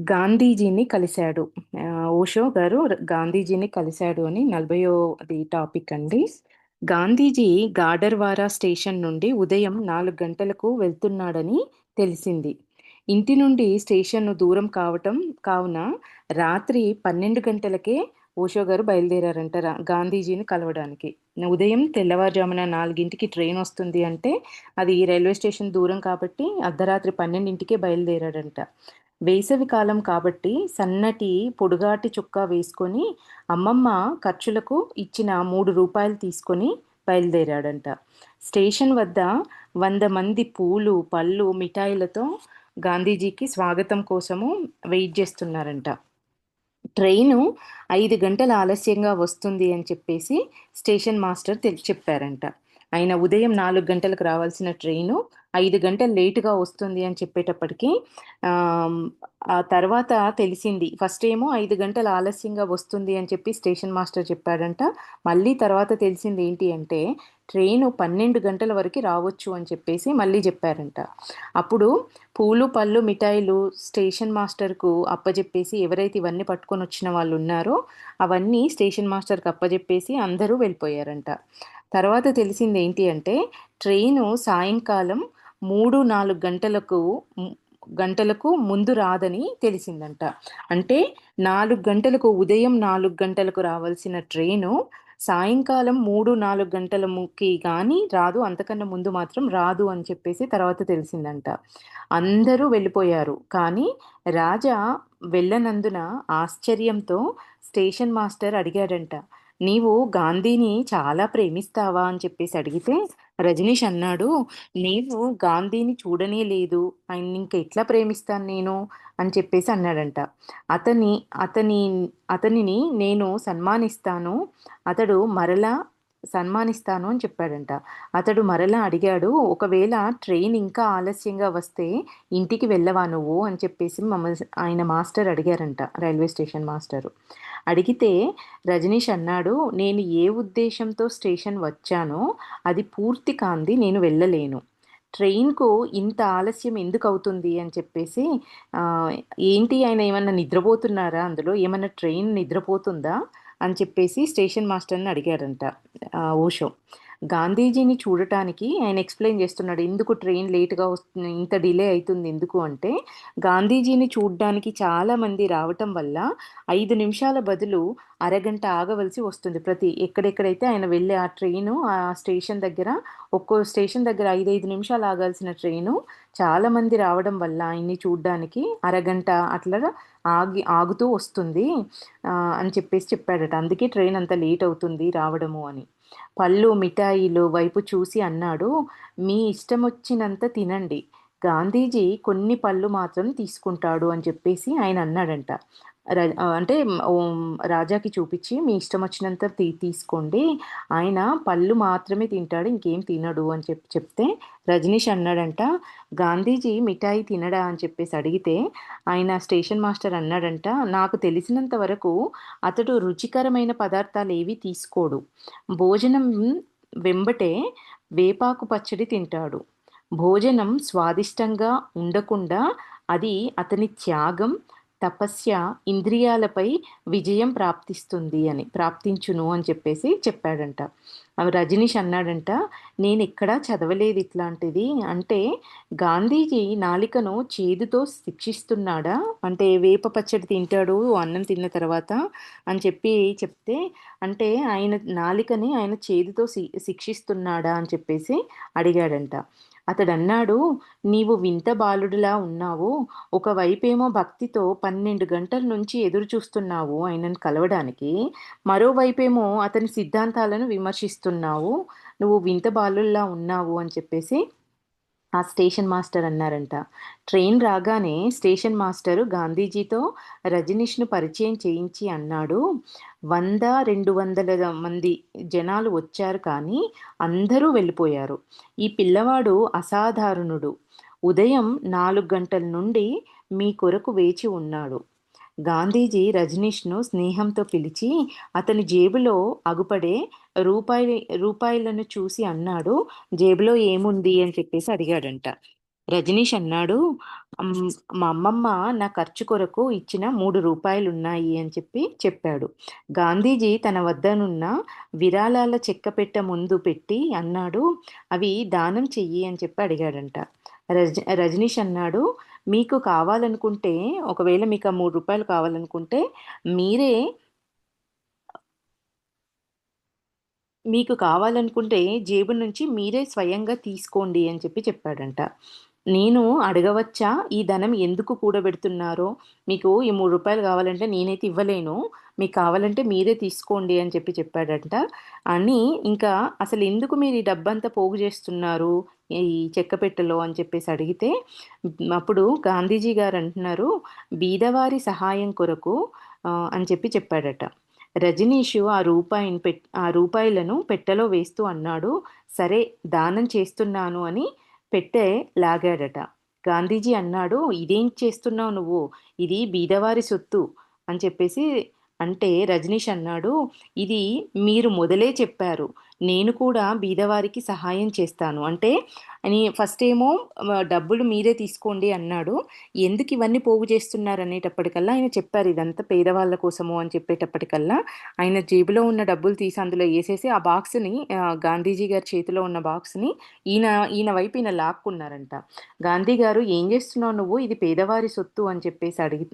గాంధీజీని కలిశాడు. ఓషో గారు గాంధీజీని కలిశాడు అని 40వ టాపిక్ అండి. గాంధీజీ గాడర్వారా స్టేషన్ నుండి ఉదయం 4 గంటలకు వెళ్తున్నాడని తెలిసింది. ఇంటి నుండి స్టేషను దూరం కావున రాత్రి 12 గంటలకే ఓషో గారు బయలుదేరారంట గాంధీజీని కలవడానికి. ఉదయం తెల్లవారుజామున 4కి ట్రైన్ వస్తుంది అంటే అది రైల్వే స్టేషన్ దూరం కాబట్టి అర్ధరాత్రి 12కే బయలుదేరాడంట. వేసవి కాలం కాబట్టి సన్నటి పొడుగాటి చొక్కా వేసుకొని అమ్మమ్మ ఖర్చులకు ఇచ్చిన రూ. 3 తీసుకొని బయలుదేరాడంట. స్టేషన్ వద్ద 100 మంది పూలు, పళ్ళు, మిఠాయిలతో గాంధీజీకి స్వాగతం కోసము వెయిట్ చేస్తున్నారంట. ట్రైను 5 గంటల ఆలస్యంగా వస్తుంది అని చెప్పేసి స్టేషన్ మాస్టర్ చెప్పారంట. ఆయన ఉదయం 4 గంటలకు రావాల్సిన ట్రైను 5 గంటలు లేటుగా వస్తుంది అని చెప్పేటప్పటికి ఆమ్, ఆ తర్వాత తెలిసింది. ఫస్ట్ ఏమో 5 గంటలు ఆలస్యంగా వస్తుంది అని చెప్పి స్టేషన్ మాస్టర్ చెప్పాడంట. మళ్ళీ తర్వాత తెలిసింది ఏంటి అంటే ట్రైను 12 గంటల వరకు రావచ్చు అని చెప్పేసి మళ్ళీ చెప్పారంట. అప్పుడు పూలు, పళ్ళు, మిఠాయిలు స్టేషన్ మాస్టర్కు అప్పజెప్పేసి ఎవరైతే ఇవన్నీ పట్టుకొని వచ్చిన వాళ్ళు ఉన్నారో అవన్నీ స్టేషన్ మాస్టర్కి అప్పజెప్పేసి అందరూ వెళ్ళిపోయారంట. తర్వాత తెలిసింది ఏంటి అంటే ట్రైను సాయంకాలం 3-4 గంటలకు ముందు రాదని తెలిసిందంట. అంటే 4 గంటలకు, ఉదయం 4 గంటలకు రావాల్సిన ట్రైను సాయంకాలం 3-4 గంటలకి కానీ రాదు, అంతకన్నా ముందు మాత్రం రాదు అని చెప్పేసి తర్వాత తెలిసిందంట. అందరూ వెళ్ళిపోయారు. కానీ రాజా వెళ్ళనందున ఆశ్చర్యంతో స్టేషన్ మాస్టర్ అడిగాడంట, నీవు గాంధీని చాలా ప్రేమిస్తావా అని చెప్పేసి అడిగితే రజనీష్ అన్నాడు, నీవు గాంధీని చూడనే లేదు, ఆయన ఇంక ఎట్లా ప్రేమిస్తాను నేను అని చెప్పేసి అన్నాడంట. అతని అతని అతనిని నేను సన్మానిస్తాను, అతడు మరలా సన్మానిస్తాను అని చెప్పాడంట. అతడు మరలా అడిగాడు, ఒకవేళ ట్రైన్ ఇంకా ఆలస్యంగా వస్తే ఇంటికి వెళ్ళవా నువ్వు అని చెప్పేసి ఆయన మాస్టర్ అడిగారంట, రైల్వే స్టేషన్ మాస్టరు. అడిగితే రజనీష్ అన్నాడు, నేను ఏ ఉద్దేశంతో స్టేషన్ వచ్చానో అది పూర్తి కాంది, నేను వెళ్ళలేను. ట్రైన్కు ఇంత ఆలస్యం ఎందుకు అవుతుంది అని చెప్పేసి ఆ, ఏంటి ఆయన ఏమన్నా నిద్రపోతున్నారా, అందులో ఏమన్నా ట్రైన్ నిద్రపోతుందా అని చెప్పేసి స్టేషన్ మాస్టర్ని అడిగాడంట ఓషో. గాంధీజీని చూడటానికి ఆయన ఎక్స్ప్లెయిన్ చేస్తున్నాడు, ఎందుకు ట్రైన్ లేట్గా వస్తుంది, ఇంత డిలే అవుతుంది ఎందుకు అంటే, గాంధీజీని చూడడానికి చాలామంది రావటం వల్ల 5 నిమిషాల బదులు అరగంట ఆగవలసి వస్తుంది. ఎక్కడెక్కడైతే ఆయన వెళ్ళే ఆ ట్రైను ఆ స్టేషన్ దగ్గర, ఒక్కో స్టేషన్ దగ్గర 5-5 నిమిషాలు ఆగాల్సిన ట్రైను చాలామంది రావడం వల్ల ఆయన్ని చూడ్డానికి అరగంట అట్లా ఆగుతూ వస్తుంది అని చెప్పేసి చెప్పాడట. అందుకే ట్రైన్ అంత లేట్ అవుతుంది రావడము అని. పళ్ళు, మిఠాయిలు వైపు చూసి అన్నాడు, మీ ఇష్టం వచ్చినంత తినండి, గాంధీజీ కొన్ని పళ్ళు మాత్రం తీసుకుంటాడు అని చెప్పేసి ఆయన అన్నాడంట. అంటే రాజాకి చూపించి మీ ఇష్టం వచ్చినంత తీసుకోండి, ఆయన పళ్ళు మాత్రమే తింటాడు, ఇంకేం తినడు అని చెప్తే రజనీష్ అన్నాడంట, గాంధీజీ మిఠాయి తినడా అని చెప్పేసి అడిగితే ఆయన స్టేషన్ మాస్టర్ అన్నాడంట, నాకు తెలిసినంత వరకు అతడు రుచికరమైన పదార్థాలు ఏవి తీసుకోడు, భోజనం వెంబటే వేపాకు పచ్చడి తింటాడు, భోజనం స్వాదిష్టంగా ఉండకుండా అది అతని త్యాగం, తపస్య, ఇంద్రియాలపై విజయం ప్రాప్తించును అని చెప్పేసి చెప్పాడంట. రజనీష్ అన్నాడంట, నేను ఎక్కడా చదవలేదు ఇట్లాంటిది, అంటే గాంధీజీ నాలికను చేదుతో శిక్షిస్తున్నాడా, అంటే వేప పచ్చడి తింటాడు అన్నం తిన్న తర్వాత అని చెప్తే, అంటే ఆయన నాలికని ఆయన చేదుతో శిక్షిస్తున్నాడా అని చెప్పేసి అడిగాడంట. అతడు అన్నాడు, నీవు వింత బాలుడిలా ఉన్నావు, ఒకవైపేమో భక్తితో 12 గంటల నుంచి ఎదురు చూస్తున్నావు ఆయనను కలవడానికి, మరోవైపేమో అతని సిద్ధాంతాలను విమర్శిస్తున్నావు, నువ్వు వింత బాలుల్లా ఉన్నావు అని చెప్పేసి ఆ స్టేషన్ మాస్టర్ అన్నారంట. ట్రైన్ రాగానే స్టేషన్ మాస్టరు గాంధీజీతో రజనీష్ను పరిచయం చేయించి అన్నాడు, 100-200 మంది జనాలు వచ్చారు కానీ అందరూ వెళ్ళిపోయారు. ఈ పిల్లవాడు అసాధారణుడు, ఉదయం 4 గంటల నుండి మీ కొరకు వేచి ఉన్నాడు. గాంధీజీ రజనీష్ను స్నేహంతో పిలిచి అతని జేబులో అగుపడే రూపాయలను చూసి అన్నాడు, జేబులో ఏముంది అని చెప్పేసి అడిగాడంట. రజనీష్ అన్నాడు, "హ్మ్, మా అమ్మమ్మ నా ఖర్చు కొరకు ఇచ్చిన రూ. 3 అని చెప్పాడు. గాంధీజీ తన వద్దనున్న విరాళాల చెక్కపెట్ట ముందు పెట్టి అన్నాడు, "అవి దానం చెయ్యి" అని చెప్పి అడిగాడంట. రజనీష్ అన్నాడు, "మీకు కావాలనుకుంటే, ఒకవేళ మీకు ఆ రూ. 3 కావాలనుకుంటే మీరే మీకు కావాలనుకుంటే జేబు నుంచి మీరే స్వయంగా తీసుకోండి" అని చెప్పాడంట. నేను అడగవచ్చా? ఈ ధనం ఎందుకు కూడబెడుతున్నారో? మీకు ఈ రూ. 3 కావాలంటే నేనైతే ఇవ్వలేను. మీకు కావాలంటే మీరే తీసుకోండి అని చెప్పాడట. అని ఇంకా అసలెందుకు మీరు ఈ డబ్బంతా పోగు చేస్తున్నారు ఈ చెక్క పెట్టెలో అని అడిగితే, అప్పుడు గాంధీజీ గారు అంటున్నారు, "బీదవారి సహాయం కొరకు" అని చెప్పాడట. రజనీషు ఆ రూపాయలను పెట్టెలో వేస్తూ అన్నాడు, "సరే, దానం చేస్తున్నాను" అని పెట్టె లాగాడట. గాంధీజీ అన్నాడు, "ఇదేం చేస్తున్నావు నువ్వు? ఇది బీదవారి సొత్తు" అని అంటే రజనీష్ అన్నాడు, "ఇది మీరు మొదలే చెప్పారు. నేను కూడా బీదవారికి సహాయం చేస్తాను." అంటే ఫస్టేమో డబ్బులు మీరే తీసుకోండి అన్నాడు. ఎందుకు ఇవన్నీ పోగు చేస్తున్నారు అనేటప్పటికల్లా ఆయన చెప్పారు, ఇదంతా పేదవాళ్ళ కోసము అని చెప్పేటప్పటికల్లా ఆయన జేబులో ఉన్న డబ్బులు తీసి అందులో ఏసేసి ఆ బాక్స్‌ని గాంధీజీ గారి చేతిలో ఉన్న బాక్స్‌ని ఈయన ఈయన వైపు ఈయన లాక్కున్నారంట. గాంధీ గారు, "ఏం చేస్తున్నావు నువ్వు? ఇది పేదవారి సొత్తు" అని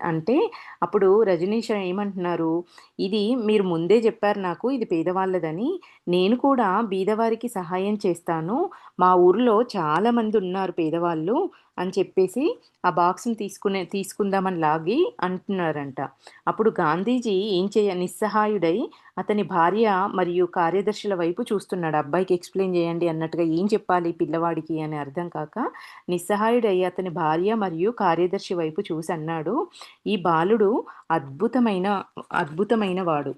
అంటే అప్పుడు రజనీష్ ఏమంటున్నారు, "ఇది మీరు ముందే చెప్పారు నాకు ఇది పేదవాళ్ళదని. నేను కూడా బీదవారికి సహాయం చేస్తాను. మా ఊర్లో చాలామంది ఉన్నారు పేదవాళ్ళు" అని ఆ బాక్స్‌ని తీసుకుందామని లాగి అంటున్నారంట. అప్పుడు గాంధీజీ నిస్సహాయుడై అతని భార్య మరియు కార్యదర్శుల వైపు చూస్తున్నాడు. అబ్బాయికి ఎక్స్‌ప్లెయిన్ చేయండి అన్నట్టుగా, ఏం చెప్పాలి ఈ పిల్లవాడికి అని అర్థం కాక, నిస్సహాయుడై అతని భార్య మరియు కార్యదర్శి వైపు చూసి అన్నాడు, "ఈ బాలుడు అద్భుతమైన అద్భుతమైన వాడు."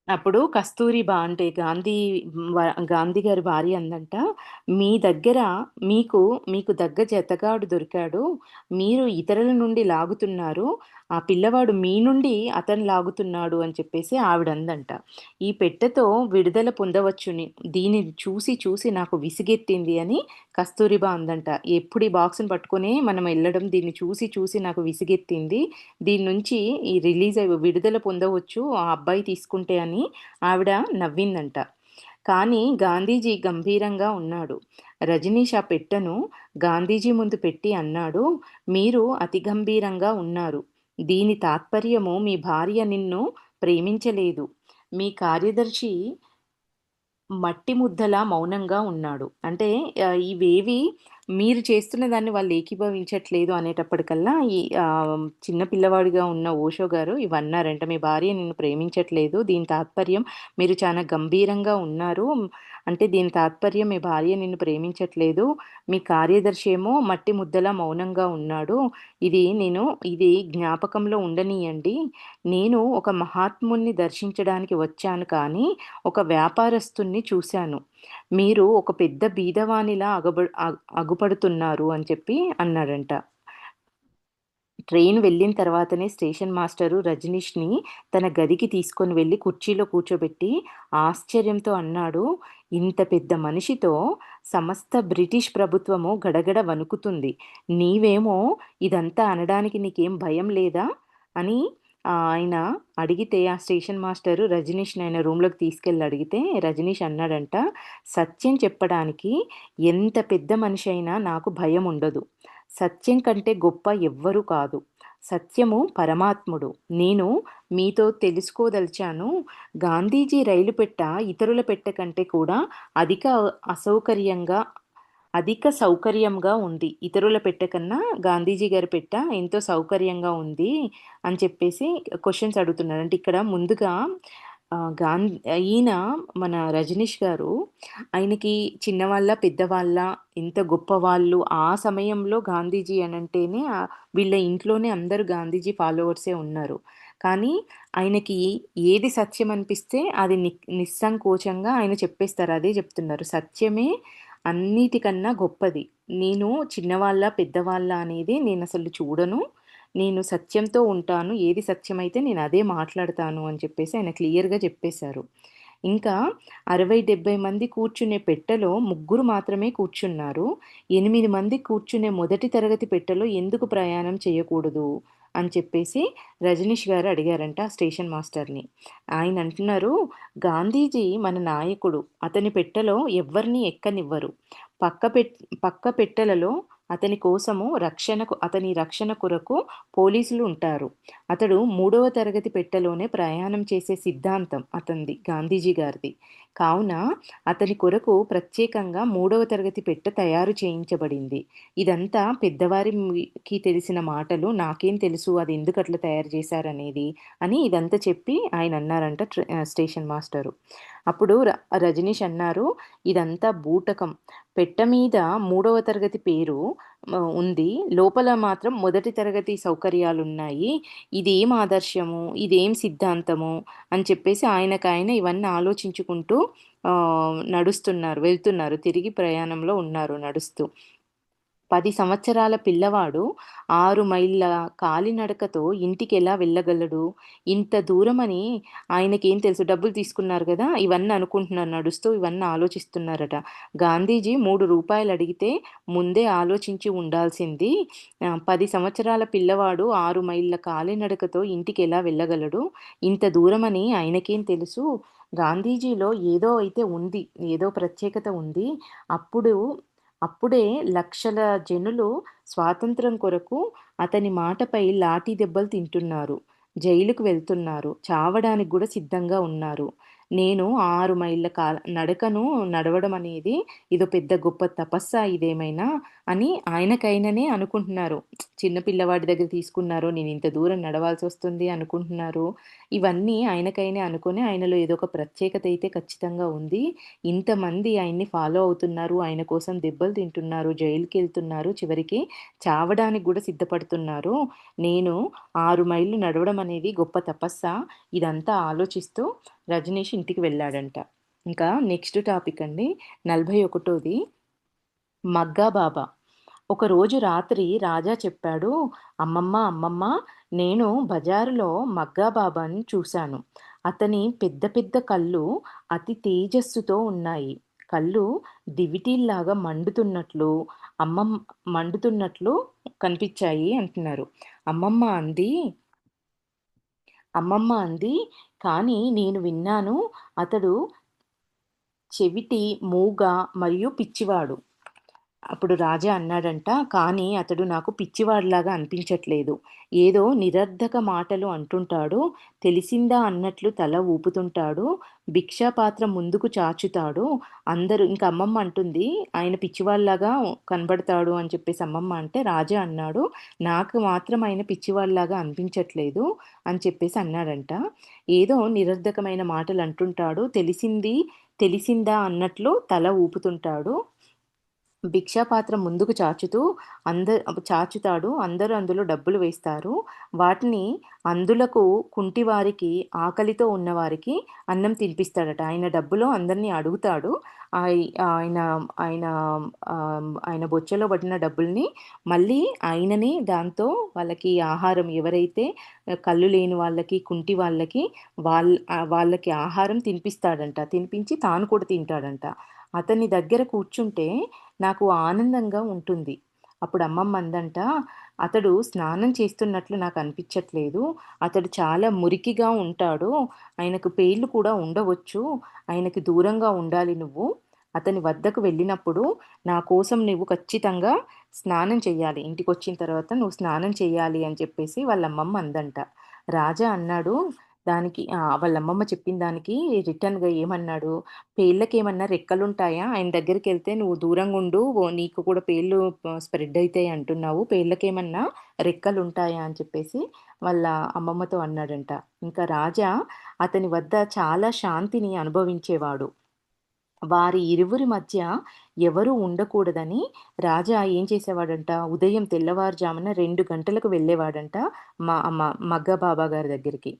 అప్పుడు కస్తూరిబా అంటే గాంధీ గారి భార్య అందంట, "మీ దగ్గర మీకు మీకు దగ్గ జతగాడు దొరికాడు. మీరు ఇతరుల నుండి లాగుతున్నారు. ఆ పిల్లవాడు మీ నుండి అతను లాగుతున్నాడు" అని ఆవిడందంట. "ఈ పెట్టెతో విడుదల పొందవచ్చుని. దీనిని చూసి చూసి నాకు విసిగెత్తింది" అని కస్తూరిబా అందంట. "ఎప్పుడు ఈ బాక్స్‌ని పట్టుకొనే మనం ఎళ్ళడం, దీన్ని చూసి చూసి నాకు విసిగెత్తింది. దీని నుంచి విడుదల పొందవచ్చు ఆ అబ్బాయి తీసుకుంటే" అని ఆవిడ నవ్విందంట. కానీ గాంధీజీ గంభీరంగా ఉన్నాడు. రజనీష్ ఆ పెట్టెను గాంధీజీ ముందు పెట్టి అన్నాడు, "మీరు అతి గంభీరంగా ఉన్నారు. దీని తాత్పర్యము మీ భార్య నిన్ను ప్రేమించలేదు. మీ కార్యదర్శి మట్టి ముద్దలా మౌనంగా ఉన్నాడు." అంటే ఇవేవి మీరు చేస్తున్న దాన్ని వాళ్ళు ఏకీభవించట్లేదు అనేటప్పటికల్లా చిన్న పిల్లవాడిగా ఉన్న ఓషో గారు ఇవన్నారంట. "మీ భార్య నిన్ను ప్రేమించట్లేదు. దీని తాత్పర్యం మీరు చాలా గంభీరంగా ఉన్నారు. అంటే దీని తాత్పర్యం మీ భార్య నిన్ను ప్రేమించట్లేదు. మీ కార్యదర్శి ఏమో మట్టి ముద్దలా మౌనంగా ఉన్నాడు. ఇది జ్ఞాపకంలో ఉండనీయండి. నేను ఒక మహాత్ముడిని దర్శించడానికి వచ్చాను కానీ ఒక వ్యాపారస్తుడిని చూశాను. మీరు ఒక పెద్ద బీదవానిలా అగుపడుతున్నారు" అని అన్నాడంట. ట్రైన్ వెళ్ళిన తర్వాతనే స్టేషన్ మాస్టరు రజనీష్‌ని తన గదికి తీసుకొని వెళ్లి కుర్చీలో కూర్చోబెట్టి ఆశ్చర్యంతో అన్నాడు, "ఇంత పెద్ద మనిషితో సమస్త బ్రిటిష్ ప్రభుత్వము గడగడ వణుకుతుంది. నీవేమో ఇదంతా అనడానికి నీకేం భయం లేదా?" అని ఆయన అడిగితే, ఆ స్టేషన్ మాస్టరు రజనీష్‌ని ఆయన రూమ్‌లోకి తీసుకెళ్ళి అడిగితే, రజనీష్ అన్నాడంట, "సత్యం చెప్పడానికి ఎంత పెద్ద మనిషి అయినా నాకు భయముండదు. సత్యం కంటే గొప్ప ఎవ్వరు కాదు. సత్యము పరమాత్ముడు. నేను మీతో తెలుసుకోదలిచాను. గాంధీజీ రైలు పెట్ట ఇతరుల పెట్టె కంటే కూడా అధిక అసౌకర్యంగా అధిక సౌకర్యంగా ఉంది. ఇతరుల పెట్టె కన్నా గాంధీజీ గారి పెట్ట ఎంతో సౌకర్యంగా ఉంది" అని క్వెషన్స్ అడుగుతున్నాడు. అంటే ఇక్కడ ముందుగా ఆహ్, గాం ఈయన మన రజనీష్ గారు ఆయనకి చిన్నవాళ్ళ, పెద్దవాళ్ళ, ఎంత గొప్పవాళ్ళు ఆ సమయంలో గాంధీజీ అనంటేనే వీళ్ళ ఇంట్లోనే అందరూ గాంధీజీ ఫాలోవర్సే ఉన్నారు. కానీ ఆయనకి ఏది సత్యం అనిపిస్తే అది నిస్సంకోచంగా ఆయన చెప్పేస్తారు. అదే చెప్తున్నారు. సత్యమే అన్నిటికన్నా గొప్పది. నేను చిన్నవాళ్ళ, పెద్దవాళ్ళ అనేది నేనసలు చూడను. నేను సత్యంతో ఉంటాను. ఏది సత్యమైతే నేను అదే మాట్లాడతాను అని ఆయన క్లియర్‌గా చెప్పేశారు. ఇంకా 60-70 మంది కూర్చునే పెట్టెలో ముగ్గురు మాత్రమే కూర్చున్నారు. 8 మంది కూర్చునే మొదటి తరగతి పెట్టెలో ఎందుకు ప్రయాణం చేయకూడదు అని చెప్పేసి రజనీష్ గారు అడిగారంట ఆ స్టేషన్ మాస్టర్‌ని. ఆయన అంటున్నారు, "గాంధీజీ మన నాయకుడు. అతని పెట్టెలో ఎవ్వరిని ఎక్కనివ్వరు. పక్క పెట్ పక్క పెట్టెలలో అతని రక్షణ కొరకు పోలీసులు ఉంటారు. అతడు 3వ తరగతి పెట్టెలోనే ప్రయాణం చేసే సిద్ధాంతం అతనిది, గాంధీజీ గారిది. కావున అతని కొరకు ప్రత్యేకంగా 3వ తరగతి పెట్టె తయారు చేయించబడింది. ఇదంతా పెద్దవారికి తెలిసిన మాటలు. నాకేం తెలుసు అది ఎందుకట్లా తయారు చేశారనేది" అని ఇదంతా చెప్పి ఆయన అన్నారంట స్టేషన్ మాస్టరు. అప్పుడు రజనీష్ అన్నారు, "ఇదంతా బూటకం. పెట్టె మీద 3వ తరగతి పేరు ఉంది. లోపల మాత్రం మొదటి తరగతి సౌకర్యాలున్నాయి. ఇదేం ఆదర్శము, ఇదేం సిద్ధాంతము" అని చెప్పేసి ఆయనకాయన ఇవన్నీ ఆలోచించుకుంటూ వెళ్తున్నారు. తిరిగి ప్రయాణంలో ఉన్నారు నడుస్తూ. 10 సంవత్సరాల పిల్లవాడు 6 మైళ్ళ కాలినడకతో ఇంటికెలా వెళ్ళగలడు? ఇంత దూరమని ఆయనకేం తెలుసు? డబ్బులు తీసుకున్నారు గదా! ఇవన్నీ అనుకుంటున్నారు నడుస్తూ, ఇవన్నీ ఆలోచిస్తున్నారట. గాంధీజీ రూ. 3 అడిగితే ముందే ఆలోచించి ఉండాల్సింది. 10 సంవత్సరాల పిల్లవాడు 6 మైళ్ళ కాలినడకతో ఇంటికెలా వెళ్ళగలడు? ఇంత దూరమని ఆయనకేం తెలుసు? గాంధీజీలో ఏదో అయితే ఉంది. ఏదో ప్రత్యేకత ఉంది. అప్పుడు అప్పుడే లక్షల జనులు స్వాతంత్ర్యం కొరకు అతని మాటపై లాఠీ దెబ్బలు తింటున్నారు. జైలుకు వెళ్తున్నారు. చావడానికి గూడా సిద్ధంగా ఉన్నారు. నేను 6 మైళ్ళ నడకను నడవడం అనేది ఇదో పెద్ద గొప్ప తపస్సా ఇదేమైనా అని ఆయనకైననే అనుకుంటున్నారు. చిన్న పిల్లవాడి దగ్గర తీసుకున్నారు. నేను ఇంత దూరం నడవాల్సొస్తుంది అనుకుంటున్నారు. ఇవన్నీ ఆయనకైనే అనుకోని ఆయనలో ఏదో ఒక ప్రత్యేకత అయితే ఖచ్చితంగా ఉంది. ఇంతమంది ఆయన్ని ఫాలో అవుతున్నారు. ఆయన కోసం దెబ్బలు తింటున్నారు. జైలుకెళ్తున్నారు. చివరికి చావడానికి గూడా సిద్ధపడుతున్నారు. నేను 6 మైళ్ళు నడవడం అనేది గొప్ప తపస్సా? ఇదంతా ఆలోచిస్తూ రజనీష్ ఇంటికి వెళ్ళాడంట. ఇంకా నెక్స్ట్ టాపిక్ అండి. 41ది మగ్గా బాబా. ఒకరోజు రాత్రి రాజా చెప్పాడు, "అమ్మమ్మ, అమ్మమ్మ, నేను బజారులో మగ్గా బాబాని చూశాను. అతని పెద్ద పెద్ద కళ్ళు అతి తేజస్సుతో ఉన్నాయి. కళ్ళు దివిటీల్లాగా అమ్మమ్మ మండుతున్నట్లు కనిపించాయి" అంటున్నారు. అమ్మమ్మ అంది అమ్మమ్మ అంది, "కానీ నేను విన్నాను, అతడు చెవిటి, మూగ మరియు పిచ్చివాడు." అప్పుడు రాజా అన్నాడంట, "కానీ అతడు నాకు పిచ్చివాడిలాగా అనిపించట్లేదు. ఏదో నిరర్ధక మాటలు అంటుంటాడు. తెలిసిందా అన్నట్లు తల ఊపుతుంటాడు. భిక్షాపాత్ర ముందుకు చాచుతాడు." ఇంక అమ్మమ్మ అంటుంది, "ఆయన పిచ్చివాడిలాగా కనబడతాడు" అని చెప్పేసి అమ్మమ్మ అంటే, రాజా అన్నాడు, "నాకు మాత్రం ఆయన పిచ్చివాడిలాగా అనిపించట్లేదు" అని చెప్పేసి అన్నాడంట. ఏదో నిరర్ధకమైన మాటలు అంటుంటాడు. తెలిసిందా అన్నట్లు తల ఊపుతుంటాడు. భిక్షాపాత్ర ముందుకు చాచుతాడు. అందరూ అందులో డబ్బులు వేస్తారు. వాటిని అంధులకు, కుంటివారికి, ఆకలితో ఉన్నవారికి అన్నం తినిపిస్తాడట. ఆయన డబ్బులో అందరిని అడుగుతాడు. ఆయి ఆయన ఆయన ఆయన బొచ్చెలో పడిన డబ్బుల్ని మళ్ళీ ఆయననే దాంతో వాళ్ళకి ఆహారం, ఎవరైతే కళ్ళు లేని వాళ్ళకి, కుంటి వాళ్ళకి వాళ్ళకి ఆహారం తినిపిస్తాడంట. తినిపించి తాను కూడా తింటాడంట. అతని దగ్గర కూర్చుంటే నాకు ఆనందంగా ఉంటుంది. అప్పుడు అమ్మమ్మ అందంట, "అతడు స్నానం చేస్తున్నట్లు నాకు అనిపించట్లేదు. అతడు చాలా మురికిగా ఉంటాడు. ఆయనకు పేర్లు కూడా ఉండవచ్చు. ఆయనకి దూరంగా ఉండాలి నువ్వు. అతని వద్దకు వెళ్ళినప్పుడు నా కోసం నువ్వు ఖచ్చితంగా స్నానం చెయ్యాలి. ఇంటికొచ్చిన తర్వాత నువ్వు స్నానం చెయ్యాలి" అని చెప్పేసి వాళ్ళ అమ్మమ్మ అందంట. రాజా అన్నాడు, వాళ్ళ అమ్మమ్మ చెప్పిన దానికి రిటర్న్‌గా ఏమన్నాడు, "పేర్లకేమన్నా రెక్కలుంటాయా? ఆయన దగ్గరికెళ్తే నువ్వు దూరంగుండు. నీకు కూడా పేర్లు స్ప్రెడ్ అయితాయి అంటున్నావు. పేర్లకేమన్నా రెక్కలుంటాయా?" అని చెప్పేసి వాళ్ళ అమ్మమ్మతో అన్నాడంట. ఇంకా రాజా అతని వద్ద చాలా శాంతిని అనుభవించేవాడు. వారి ఇరువురి మధ్య ఎవరూ ఉండకూడదని రాజా ఏం చేసేవాడంట, ఉదయం తెల్లవారుజామున 2 గంటలకు వెళ్ళేవాడంట మగ్గా బాబా గారి దగ్గరికి.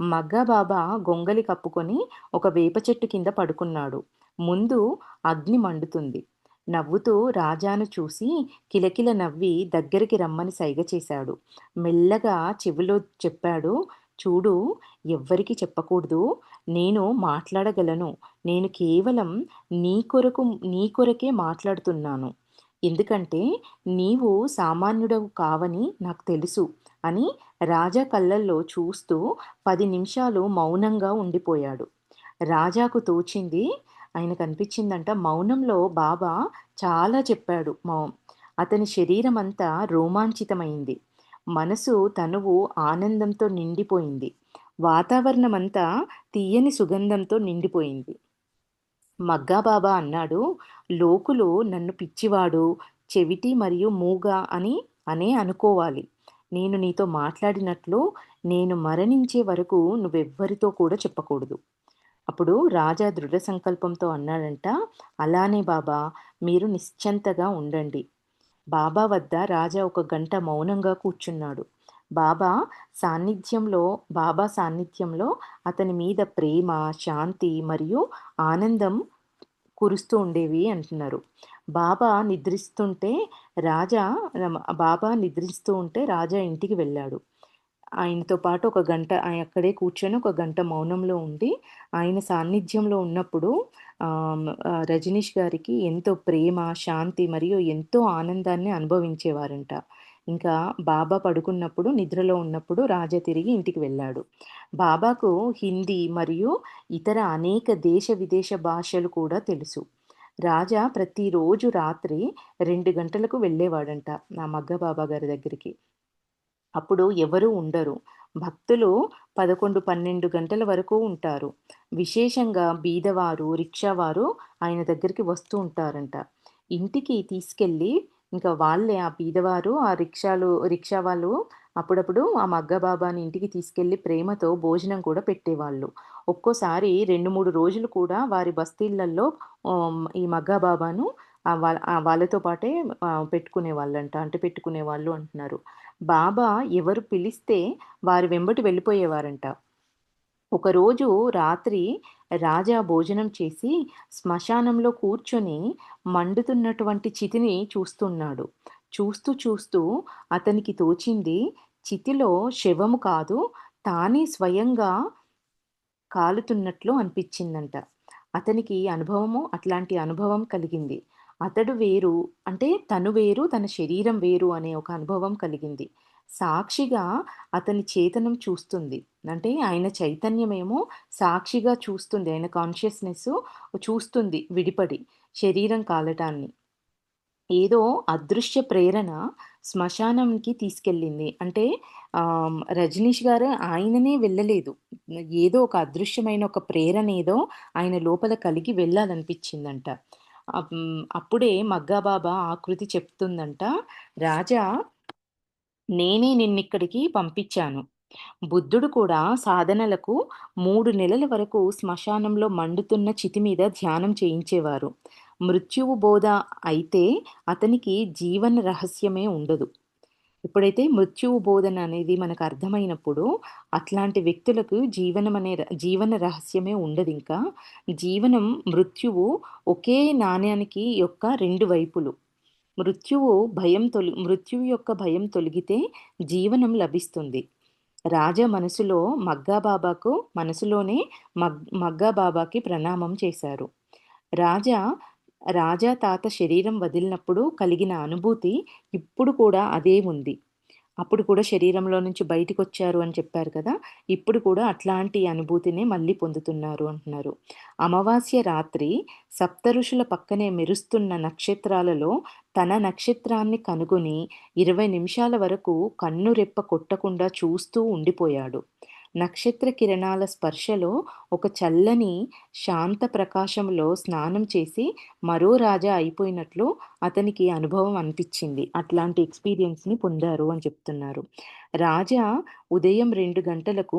మగ్గా బాబా గొంగళి కప్పుకొని ఒక వేప చెట్టు కింద పడుకున్నాడు. ముందు అగ్ని మండుతుంది. నవ్వుతూ రాజాను చూసి కిలకిల నవ్వి దగ్గరికి రమ్మని సైగ చేశాడు. మెల్లగా చెవిలో చెప్పాడు, "చూడు, ఎవ్వరికీ చెప్పకూడదు. నేను మాట్లాడగలను. నేను కేవలం నీ కొరకు నీ కొరకే మాట్లాడుతున్నాను. ఎందుకంటే నీవు సామాన్యుడవు కావని నాకు తెలుసు" అని రాజా కళ్ళల్లో చూస్తూ 10 నిమిషాలు మౌనంగా ఉండిపోయాడు. రాజాకు తోచింది, ఆయనకనిపించిందంట మౌనంలో బాబా చాలా చెప్పాడు. అతని శరీరమంతా రోమాంచితమైంది. మనసు, తనువు ఆనందంతో నిండిపోయింది. వాతావరణమంతా తీయని సుగంధంతో నిండిపోయింది. మగ్గా బాబా అన్నాడు, "లోకులు నన్ను పిచ్చివాడు, చెవిటి మరియు మూగ అనే అనుకోవాలి. నేను నీతో మాట్లాడినట్లు నేను మరణించే వరకు నువ్వెవ్వరితో కూడా చెప్పకూడదు." అప్పుడు రాజా దృఢ సంకల్పంతో అన్నాడంట, "అలానే బాబా, మీరు నిశ్చింతగా ఉండండి." బాబా వద్ద రాజా ఒక గంట మౌనంగా కూర్చున్నాడు. బాబా సాన్నిధ్యంలో బాబా సాన్నిధ్యంలో అతని మీద ప్రేమ, శాంతి మరియు ఆనందం కురుస్తూ ఉండేవి అంటున్నారు. బాబా నిద్రిస్తుంటే రాజా బాబా నిద్రిస్తూ ఉంటే రాజా ఇంటికి వెళ్ళాడు. ఆయనతో పాటు ఒక గంట అక్కడే కూర్చొని ఒక గంట మౌనంలో ఉండి, ఆయన సాన్నిధ్యంలో ఉన్నప్పుడు రజనీష్ గారికి ఎంతో ప్రేమ, శాంతి మరియు ఎంతో ఆనందాన్ని అనుభవించేవారంట. ఇంకా బాబా పడుకున్నప్పుడు, నిద్రలో ఉన్నప్పుడు రాజా తిరిగి ఇంటికి వెళ్ళాడు. బాబాకు హిందీ మరియు ఇతర అనేక దేశ, విదేశ భాషలు కూడా తెలుసు. రాజా ప్రతిరోజు రాత్రి 2 గంటలకు వెళ్ళేవాడంట నా మగ్గ బాబా గారి దగ్గరికి. అప్పుడు ఎవరూ ఉండరు. భక్తులు 11, 12 గంటల వరకు ఉంటారు. విశేషంగా బీదవారు, రిక్షావారు ఆయన దగ్గరికి వస్తూ ఉంటారంట. ఇంటికి తీసుకెళ్ళి ఇంకా వాళ్ళే ఆ బీదవారు, ఆ రిక్షా వాళ్ళు అప్పుడప్పుడు ఆ మగ్గ బాబాని ఇంటికి తీసుకెళ్ళి ప్రేమతో భోజనం కూడా పెట్టేవాళ్ళు. ఒక్కోసారి 2, 3 రోజులు కూడా వారి బస్తీలలో ఈ మగ్గ బాబాను వాళ్ళతో పాటే పెట్టుకునేవాళ్ళంట. అంటే పెట్టుకునేవాళ్ళు అంటున్నారు. బాబా ఎవరు పిలిస్తే వారి వెంబటి వెళ్ళిపోయేవారంట. ఒకరోజు రాత్రి రాజా భోజనం చేసి శ్మశానంలో కూర్చొని మండుతున్నటువంటి చితిని చూస్తున్నాడు. చూస్తూ చూస్తూ అతనికి తోచింది, చితిలో శవము కాదు, తానే స్వయంగా కాలుతున్నట్లు అనిపించిందంట. అతనికి అట్లాంటి అనుభవం కలిగింది. అతడు వేరు, అంటే తను వేరు, తన శరీరం వేరు అనే ఒక అనుభవం కలిగింది. సాక్షిగా అతని చేతనం చూస్తుంది. అంటే ఆయన చైతన్యమేమో సాక్షిగా చూస్తుంది. ఆయన కాన్షియస్‌నెస్ చూస్తుంది విడిపడి శరీరం కాలటాన్ని. ఏదో అదృశ్య ప్రేరణ శ్మశానంకి తీసుకెళ్ళింది. అంటే 'రజనీష్' గారు ఆయననే వెళ్ళలేదు. ఏదో ఒక అదృశ్యమైన ఒక ప్రేరణ ఏదో ఆయన లోపల కలిగి వెళ్ళాలనిపించిందంట. అప్పుడే మగ్గా బాబా ఆకృతి చెప్తుందంట, "రాజా, నేనే నిన్నిక్కడికి పంపించాను." బుద్ధుడు కూడా సాధనలకు 3 నెలల వరకు శ్మశానంలో మండుతున్న చితి మీద ధ్యానం చేయించేవారు. మృత్యువు బోధ అయితే అతనికి జీవన రహస్యమే ఉండదు. ఎప్పుడైతే మృత్యువు బోధన అనేది మనకు అర్థమైనప్పుడు అట్లాంటి వ్యక్తులకు జీవన రహస్యమే ఉండదింకా. జీవనం, మృత్యువు ఒకే నాణ్యానికి యొక్క 2 వైపులు. మృత్యువు యొక్క భయం తొలగితే జీవనం లభిస్తుంది. రాజా మనసులోనే మగ్గా బాబాకి ప్రణామం చేశారు. రాజా రాజా తాత శరీరం వదిలినప్పుడు కలిగిన అనుభూతి ఇప్పుడు కూడా అదే ఉంది. అప్పుడు కూడా శరీరంలో నుంచి బయటికొచ్చారు అని చెప్పారు కదా! ఇప్పుడు కూడా అట్లాంటి అనుభూతినే మళ్ళీ పొందుతున్నారు అంటున్నారు. అమావాస్య రాత్రి సప్తఋషుల పక్కనే మెరుస్తున్న నక్షత్రాలలో తన నక్షత్రాన్ని కనుగొని 20 నిమిషాల వరకు కన్నురెప్ప కొట్టకుండా చూస్తూ ఉండిపోయాడు. నక్షత్ర కిరణాల స్పర్శలో ఒక చల్లని శాంత ప్రకాశంలో స్నానం చేసి మరో రాజా అయిపోయినట్లు అతనికి అనుభవం అనిపించింది. అట్లాంటి ఎక్స్‌పీరియన్స్‌ని పొందారు అని చెప్తున్నారు. రాజా ఉదయం 2 గంటలకు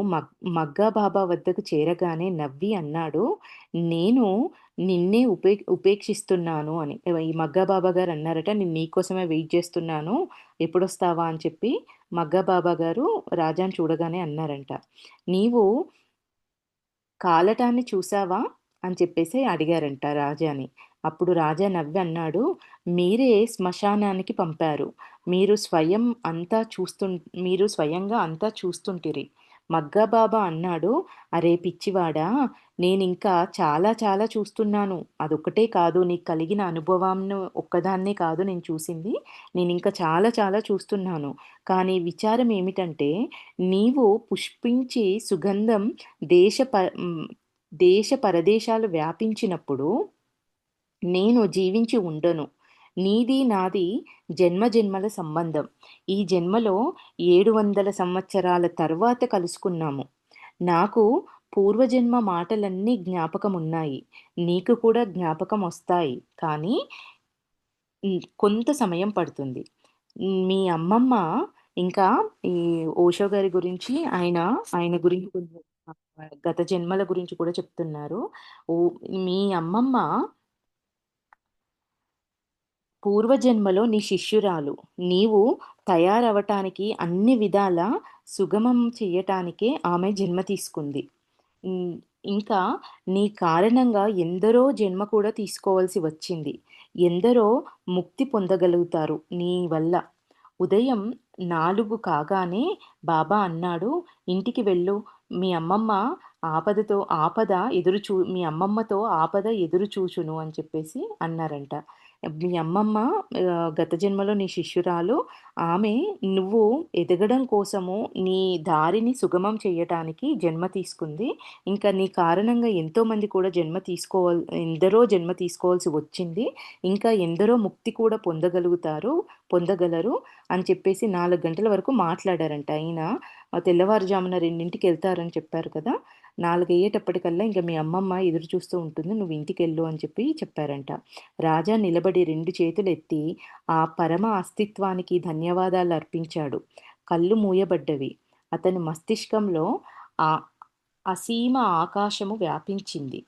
మగ్గా బాబా వద్దకు చేరగానే నవ్వి అన్నాడు, "నేను నిన్నే ఉపేక్షిస్తున్నాను" అని. ఈ మగ్గా బాబా గారు అన్నారట, "నేను నీకోసమే వెయిట్ చేస్తున్నాను. ఎప్పుడొస్తావా?" అని చెప్పి మగ్గా బాబా గారు రాజాని చూడగానే అన్నారంట. "నీవు కాలటాన్ని చూసావా?" అని చెప్పేసి అడిగారంట రాజాని. అప్పుడు రాజా నవ్వి అన్నాడు, "మీరే శ్మశానానికి పంపారు. మీరు స్వయంగా అంతా చూస్తుంటిరి. మగ్గా బాబా అన్నాడు, అరే పిచ్చివాడా, నేనింకా చాలా చాలా చూస్తున్నాను. అదొక్కటే కాదు, నీకు కలిగిన అనుభవాన్ని ఒక్కదాన్నే కాదు నేను చూసింది. నేనింకా చాలా చాలా చూస్తున్నాను. కానీ విచారం ఏమిటంటే, నీవు పుష్పించి సుగంధం దేశ ప హ్మ్, దేశ పరదేశాలు వ్యాపించినప్పుడు నేను జీవించి ఉండను. నీది నాది జన్మజన్మల సంబంధం. ఈ జన్మలో 700 సంవత్సరాల తర్వాత కలుసుకున్నాము. నాకు పూర్వజన్మ మాటలన్నీ జ్ఞాపకమున్నాయి. నీకు కూడా జ్ఞాపకమొస్తాయి. కానీ కొంత సమయం పడుతుంది. మీ అమ్మమ్మ ఇంకా ఈ ఓషో గారి గురించి ఆయన గురించి కొంచెం గత జన్మల గురించి కూడా చెప్తున్నారు. ఓ మీ అమ్మమ్మ పూర్వజన్మలో నీ శిష్యురాలు. నీవు తయారవటానికి అన్ని విధాలా సుగమం చెయ్యటానికే ఆమె జన్మ తీసుకుంది. హ్మ్. ఇంకా నీ కారణంగా ఎందరో జన్మ కూడా తీసుకోవాల్సి వచ్చింది. ఎందరో ముక్తి పొందగలుగుతారు నీ వల్ల. ఉదయం 4 కాగానే బాబా అన్నాడు, "ఇంటికి వెళ్ళు. మీ అమ్మమ్మ మీ అమ్మమ్మతో ఆపద ఎదురు చూచును" అని చెప్పేసి అన్నారంట. మీ అమ్మమ్మ గత జన్మలో నీ శిష్యురాలు. ఆమె నువ్వు ఎదగడం కోసము నీ దారిని సుగమం చేయటానికి జన్మ తీసుకుంది. ఇంకా నీ కారణంగా ఎంతోమంది కూడా ఎందరో జన్మ తీసుకోవాల్సి వచ్చింది. ఇంకా ఎందరో ముక్తి కూడా పొందగలరు అని చెప్పేసి 4 గంటల వరకు మాట్లాడారంట. ఆయన తెల్లవారుజామున 2కి ఎళ్తారని చెప్పారు కదా! 4 అయ్యేటప్పటికల్లా ఇంక మీ అమ్మమ్మ ఎదురు చూస్తూ ఉంటుంది. నువ్వు ఇంటికెళ్ళు అని చెప్పి చెప్పారంట. రాజా నిలబడి 2 చేతులెత్తి ఆ పరమ అస్తిత్వానికి ధన్యవాదాలర్పించాడు. కళ్ళు మూయబడ్డవి. అతని మస్తిష్కంలో ఆ అసీమ ఆకాశము వ్యాపించింది.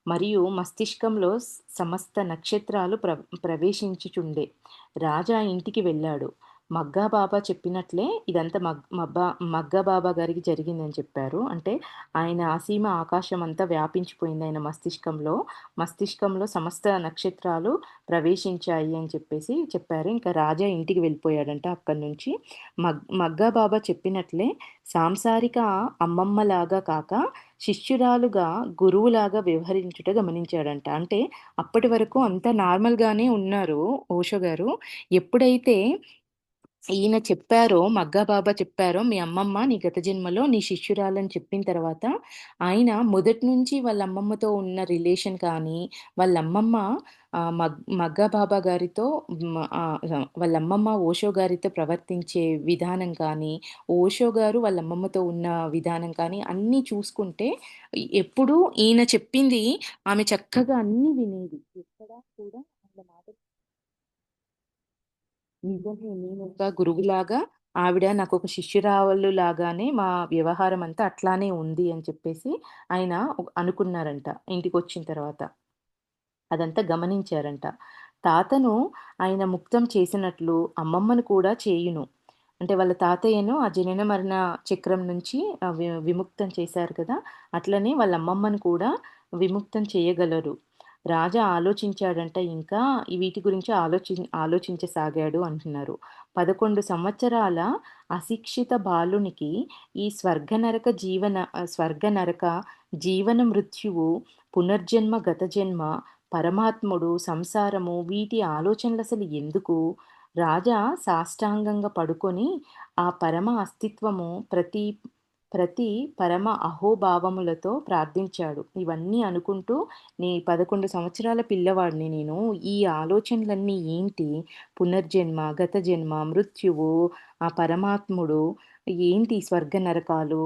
మరియు మస్తిష్కంలో సమస్త నక్షత్రాలు ప్రవేశించుచుండే. రాజా ఇంటికి వెళ్ళాడు. మగ్గా బాబా చెప్పినట్లే ఇదంతా మగ్గా బాబా గారికి జరిగిందని చెప్పారు. అంటే ఆయన అసీమ ఆకాశం అంతా వ్యాపించిపోయింది ఆయన మస్తిష్కంలో. మస్తిష్కంలో సమస్త నక్షత్రాలు ప్రవేశించాయి అని చెప్పేసి చెప్పారు. ఇంకా రాజా ఇంటికి వెళ్ళిపోయాడంట అక్కడి నుంచి. మగ్గా బాబా చెప్పినట్లే సాంసారిక అమ్మమ్మలాగా కాక శిష్యురాలుగా, గురువులాగా వ్యవహరించుట గమనించాడంట. అంటే అప్పటి వరకు అంతా నార్మల్‌గానే ఉన్నారు ఓషో గారు. ఎప్పుడైతే ఈయన చెప్పారో, మగ్గా బాబా చెప్పారో, "మీ అమ్మమ్మ నీ గత జన్మలో నీ శిష్యురాలని" చెప్పిన తర్వాత, ఆయన మొదటి నుంచి వాళ్ళ అమ్మమ్మతో ఉన్న రిలేషన్ కానీ, వాళ్ళ అమ్మమ్మ మగ్గా బాబా గారితో వాళ్ళ అమ్మమ్మ ఓషో గారితో ప్రవర్తించే విధానం కానీ, ఓషో గారు వాళ్ళ అమ్మమ్మతో ఉన్న విధానం కానీ, అన్నీ చూసుకుంటే ఎప్పుడూ ఈయన చెప్పింది ఆమె చక్కగా అన్నీ వినేది. ఎక్కడా కూడా వాళ్ళ మాట నిజమే. నేనొక గురువులాగా ఆవిడ నాకొక శిష్యురాలు లాగానే మా వ్యవహారం అంతా అట్లానే ఉంది అని చెప్పేసి ఆయన అనుకున్నారంట ఇంటికొచ్చిన తర్వాత. అదంతా గమనించారంట. తాతను ఆయన ముక్తం చేసినట్లు అమ్మమ్మను కూడా చేయును. అంటే వాళ్ళ తాతయ్యను ఆ జనన మరణ చక్రం నుంచి విముక్తం చేశారు కదా! అట్లనే వాళ్ళ అమ్మమ్మను కూడా విముక్తం చేయగలరు. రాజా ఆలోచించాడంట ఇంకా వీటి గురించి ఆలోచించసాగాడు అంటున్నారు. 11 సంవత్సరాల అశిక్షిత బాలునికి ఈ స్వర్గ నరక జీవన మృత్యువు, పునర్జన్మ, గత జన్మ, పరమాత్ముడు, సంసారము వీటి ఆలోచనలసలు ఎందుకు? రాజా సాష్టాంగంగా పడుకొని ఆ పరమ అస్తిత్వము ప్రతి పరమ అహోభావములతో ప్రార్థించాడు. ఇవన్నీ అనుకుంటూ 11 సంవత్సరాల పిల్లవాడిని నేను. ఈ ఆలోచనలన్నీ ఏంటి? పునర్జన్మ, గత జన్మ, మృత్యువు, ఆ పరమాత్ముడు, ఏంటి స్వర్గ నరకాలు,